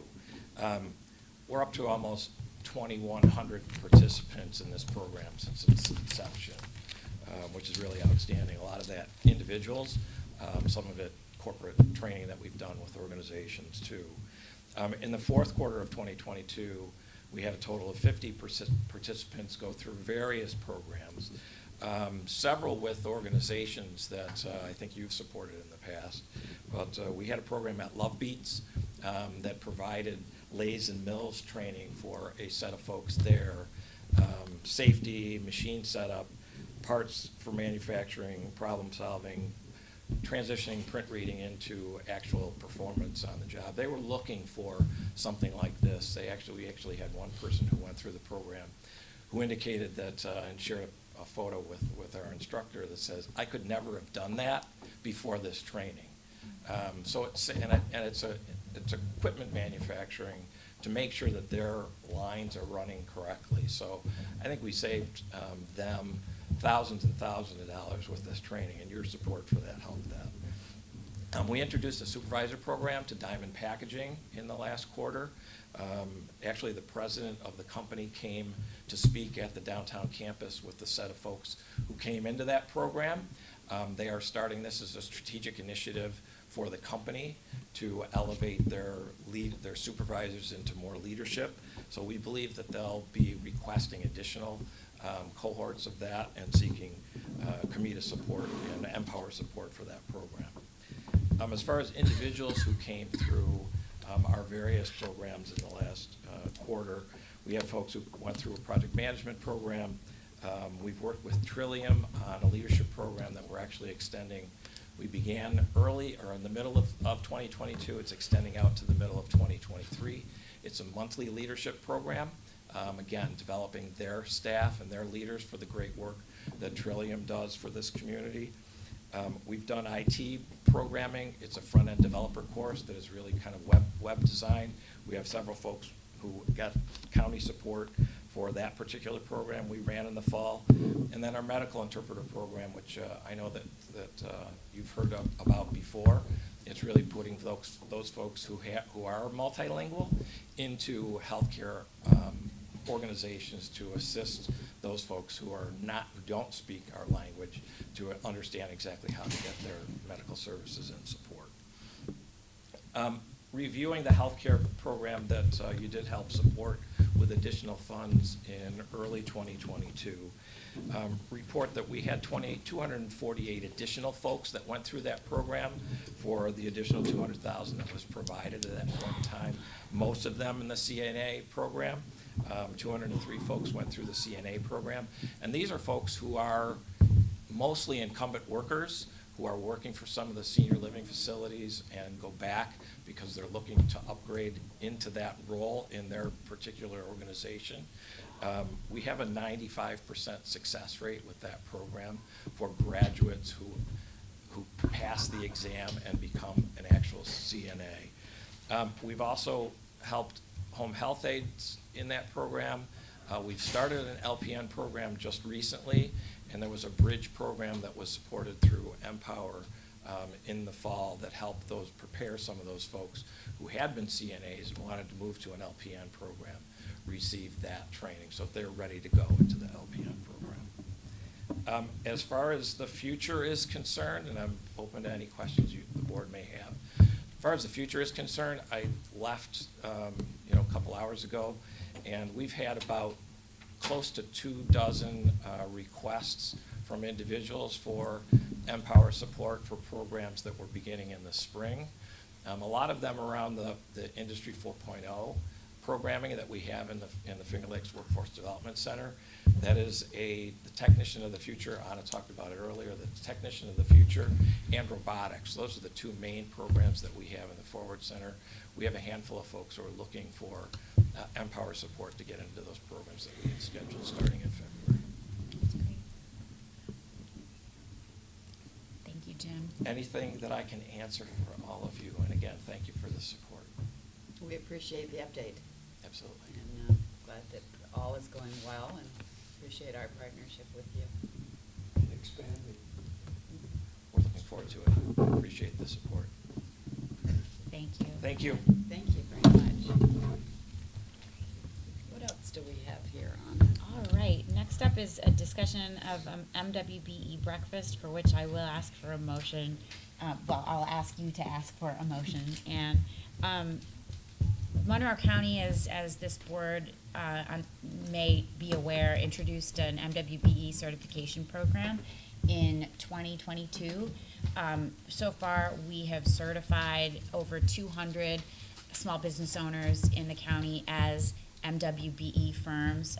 We're up to almost 2,100 participants in this program since its inception, which is really outstanding. A lot of that individuals, some of it corporate training that we've done with organizations too. In the fourth quarter of 2022, we had a total of 50 participants go through various programs, several with organizations that I think you've supported in the past. But we had a program at Love Beats that provided lathes and mills training for a set of folks there, safety, machine setup, parts for manufacturing, problem solving, transitioning print reading into actual performance on the job. They were looking for something like this. We actually had one person who went through the program who indicated that, and shared a photo with our instructor that says, I could never have done that before this training. So it's equipment manufacturing to make sure that their lines are running correctly. So I think we saved them thousands and thousands of dollars with this training, and your support for that helped that. We introduced a supervisor program to Diamond Packaging in the last quarter. Actually, the president of the company came to speak at the downtown campus with the set of folks who came into that program. They are starting this as a strategic initiative for the company to elevate their supervisors into more leadership. So we believe that they'll be requesting additional cohorts of that and seeking COMIDA support and Empower support for that program. As far as individuals who came through our various programs in the last quarter, we have folks who went through a project management program. We've worked with Trillium on a leadership program that we're actually extending. We began early, or in the middle of 2022. It's extending out to the middle of 2023. It's a monthly leadership program. Again, developing their staff and their leaders for the great work that Trillium does for this community. We've done IT programming. It's a front-end developer course that is really kind of web design. We have several folks who got county support for that particular program we ran in the fall. And then our medical interpreter program, which I know that you've heard about before. It's really putting those folks who are multilingual into healthcare organizations to assist those folks who don't speak our language to understand exactly how to get their medical services and support. Reviewing the healthcare program that you did help support with additional funds in early 2022. Report that we had 248 additional folks that went through that program for the additional $200,000 that was provided at that point in time. Most of them in the CNA program. 203 folks went through the CNA program. And these are folks who are mostly incumbent workers who are working for some of the senior living facilities and go back because they're looking to upgrade into that role in their particular organization. We have a 95% success rate with that program for graduates who pass the exam and become an actual CNA. We've also helped home health aides in that program. We've started an LPN program just recently, and there was a bridge program that was supported through Empower in the fall that helped prepare some of those folks who had been CNAs and wanted to move to an LPN program, receive that training so that they're ready to go into the LPN program. As far as the future is concerned, and I'm open to any questions the board may have, as far as the future is concerned, I left a couple hours ago, and we've had about close to 24 requests from individuals for Empower support for programs that we're beginning in the spring. A lot of them around the Industry 4.0 programming that we have in the Finger Lakes Workforce Development Center. That is the technician of the future. Anna talked about it earlier, the technician of the future and robotics. Those are the two main programs that we have in the Forward Center. We have a handful of folks who are looking for Empower support to get into those programs that we have scheduled starting in February. That's great. Thank you, Jim. Anything that I can answer for all of you, and again, thank you for the support. We appreciate the update. Absolutely. And glad that all is going well, and appreciate our partnership with you. Expanding. We're looking forward to it. I appreciate the support. Thank you. Thank you. Thank you very much. What else do we have here on? All right, next up is a discussion of MWBE breakfast, for which I will ask for a motion. I'll ask you to ask for a motion. And Monroe County, as this board may be aware, introduced an MWBE certification program in 2022. So far, we have certified over 200 small business owners in the county as MWBE firms,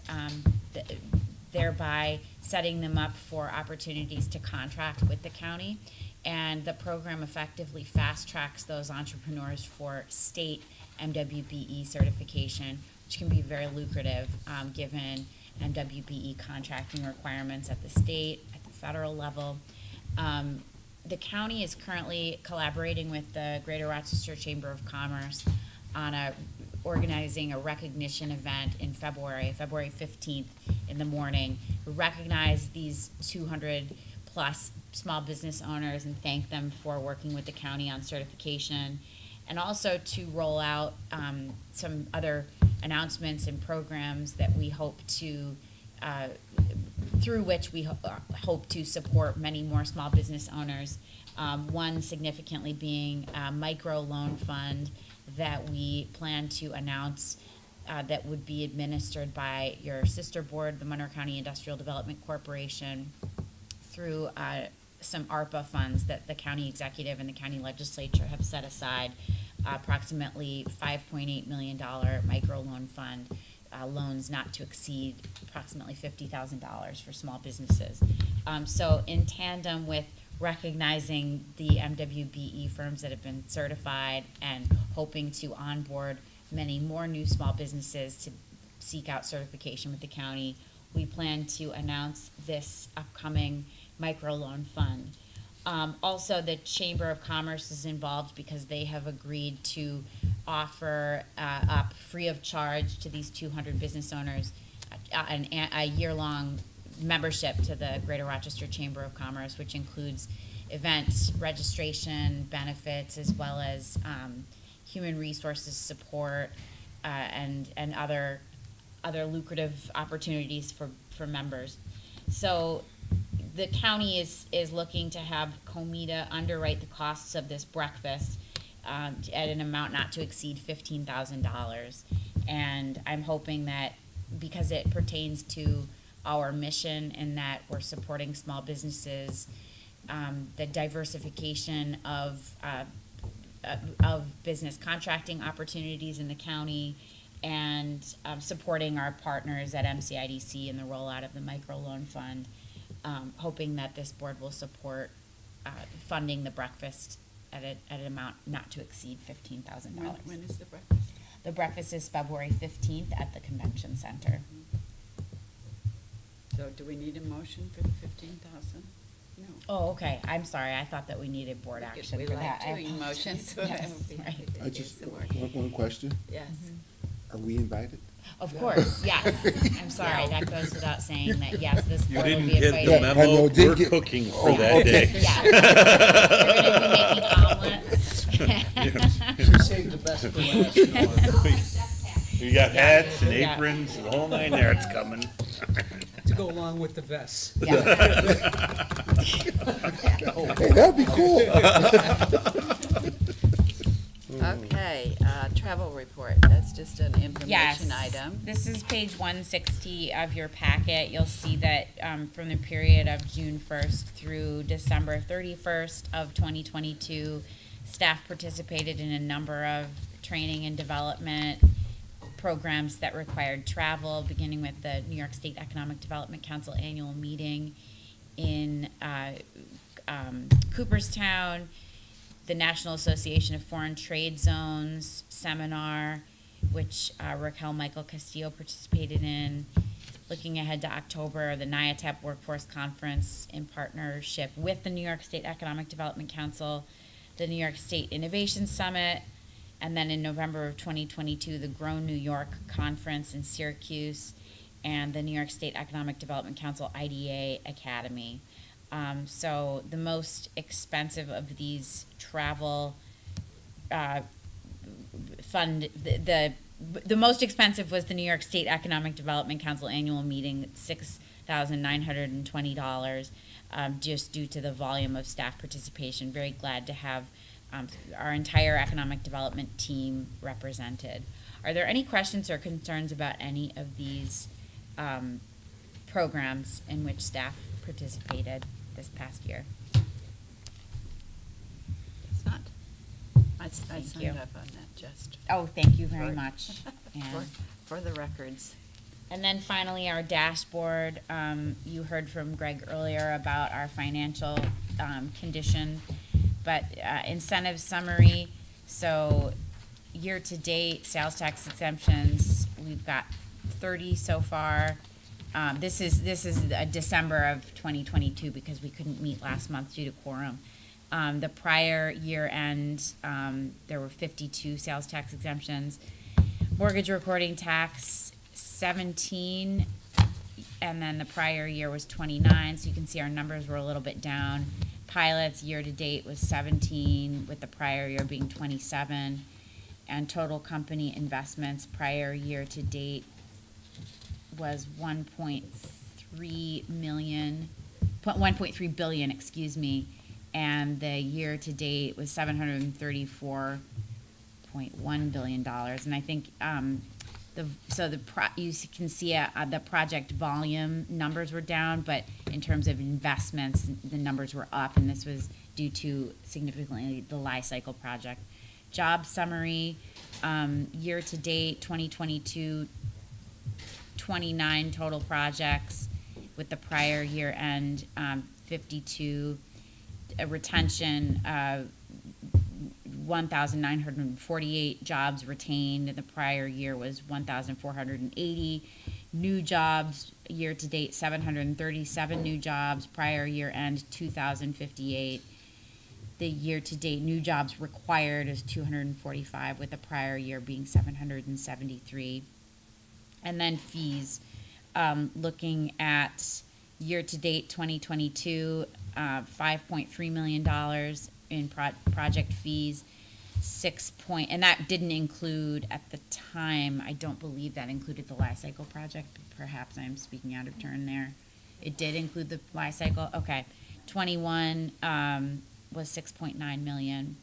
thereby setting them up for opportunities to contract with the county. And the program effectively fast tracks those entrepreneurs for state MWBE certification, which can be very lucrative given MWBE contracting requirements at the state, at the federal level. The county is currently collaborating with the Greater Rochester Chamber of Commerce on organizing a recognition event in February 15th in the morning, to recognize these 200 plus small business owners and thank them for working with the county on certification, and also to roll out some other announcements and programs that we hope to through which we hope to support many more small business owners. One significantly being a micro loan fund that we plan to announce that would be administered by your sister board, the Monroe County Industrial Development Corporation, through some ARPA funds that the county executive and the county legislature have set aside, approximately $5.8 million micro loan fund, loans not to exceed approximately $50,000 for small businesses. So in tandem with recognizing the MWBE firms that have been certified and hoping to onboard many more new small businesses to seek out certification with the county, we plan to announce this upcoming microloan fund. Also, the Chamber of Commerce is involved because they have agreed to offer up free of charge to these 200 business owners a year-long membership to the Greater Rochester Chamber of Commerce, which includes event registration benefits, as well as human resources support and other lucrative opportunities for members. So the county is looking to have COMIDA underwrite the costs of this breakfast at an amount not to exceed $15,000. And I'm hoping that, because it pertains to our mission and that we're supporting small businesses, the diversification of business contracting opportunities in the county, and supporting our partners at MCIDC in the rollout of the microloan fund, hoping that this board will support funding the breakfast at an amount not to exceed $15,000. When is the breakfast? The breakfast is February 15th at the convention center. So do we need a motion for the 15,000? No. Oh, okay, I'm sorry, I thought that we needed board action We for like that. doing motions. So Yes, that would be right. happy to I do just, some more. one question. Yes. Are we invited? Of course, yes. I'm sorry, that goes without saying that, yes, this You board will didn't be get invited. the I memo, know, did we're get- cooking for Oh, that okay. day. Yeah. We're gonna be making omelets. She saved the best for last. We got hats and Yeah. aprons, the whole nine yards coming. To go along with the vests. Yeah. Hey, that'd be cool. Okay, travel report, that's just an information Yes. item. This is page 160 of your packet. You'll see that from the period of June 1st through December 31st of 2022, staff participated in a number of training and development programs that required travel, beginning with the New York State Economic Development Council annual meeting in Cooperstown, the National Association of Foreign Trade Zones seminar, which Raquel Michael Castillo participated in. Looking ahead to October, the NIATEP Workforce Conference in partnership with the New York State Economic Development Council, the New York State Innovation Summit, and then in November of 2022, the Grow New York Conference in Syracuse, and the New York State Economic Development Council IDA Academy. So the most expensive of these travel the most expensive was the New York State Economic Development Council annual meeting, $6,920, just due to the volume of staff participation. Very glad to have our entire economic development team represented. Are there any questions or concerns about any of these programs in which staff participated this past year? It's not. I Thank signed you. up on that just. Oh, thank you very for- much. And- For the records. And then finally, our dashboard. You heard from Greg earlier about our financial condition, but incentive summary. So year-to-date sales tax exemptions, we've got 30 so far. This is December of 2022 because we couldn't meet last month due to quorum. The prior year end, there were 52 sales tax exemptions. Mortgage recording tax, 17, and then the prior year was 29, so you can see our numbers were a little bit down. Pilots, year-to-date was 17, with the prior year being 27, and total company investments, prior year-to-date was 1.3 billion, excuse me, and the year-to-date was $734.1 billion. And I think you can see the project volume numbers were down, but in terms of investments, the numbers were up, and this was due to significantly the Life Cycle project. Job summary, year-to-date 2022, 29 total projects, with the prior year end 52. Retention, 1,948 jobs retained, and the prior year was 1,480. New jobs, year-to-date 737 new jobs, prior year end 2,058. The year-to-date new jobs required is 245, with the prior year being 773. And then fees, looking at year-to-date 2022, $5.3 million in project fees, and that didn't include, at the time, I don't believe that included the life cycle project, but perhaps I'm speaking out of turn there. It did include the life cycle, okay. 21 was 6.9 million.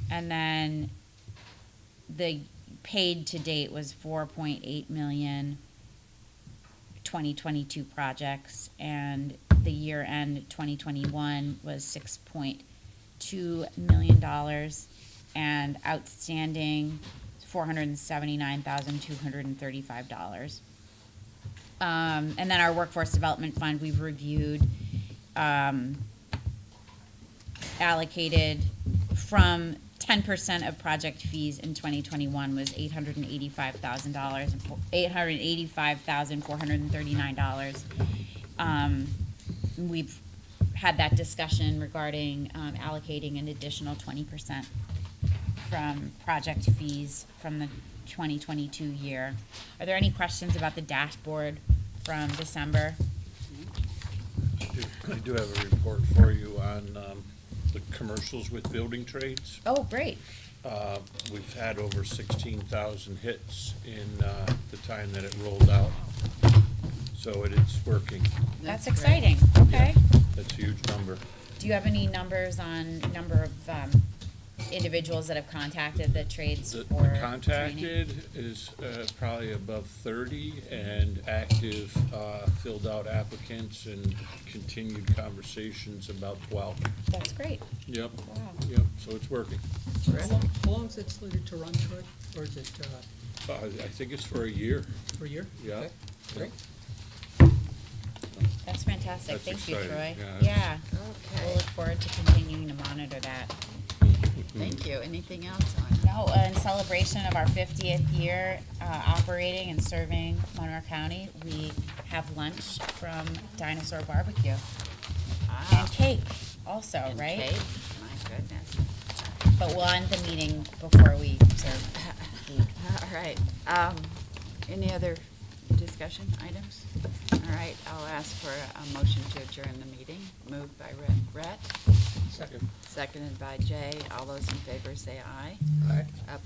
And then the paid to date was 4.8 million, 2022 projects, and the year end 2021 was $6.2 million, and outstanding $479,235. And then our workforce development fund, we've reviewed, allocated from 10% of project fees in 2021 was $885,000, $885,439. We've had that discussion regarding allocating an additional 20% from project fees from the 2022 year. Are there any questions about the dashboard from December? I do have a report for you on the commercials with building trades. Oh, great. We've had over 16,000 hits in the time that it rolled out. So it's working. That's great. exciting, okay. That's a huge number. Do you have any numbers on number of individuals that have contacted the trades The for contacted training? is probably above 30, and active filled out applicants and continued conversations about 12. That's great. Yep, Wow. yep, so it's working. How long is it slated to run, Troy? Or is it I think it's for a year. for a year? Yeah. Okay, Great. That's fantastic. That's Thank you, exciting. Troy. Yeah, Yeah. Okay. We'll look forward to continuing to monitor that. Thank you. Anything else on? No, in celebration of our 50th year operating and serving Monroe County, we have lunch from Dinosaur Barbecue. Ah, And cake also, and right? cake? My goodness. But we'll end the meeting before we serve food. All right. Any other discussion items? All right, I'll ask for a motion to adjourn the meeting. Moved by Rhett, Second. seconded by Jay. All those in favor say aye. Aye. Opposed?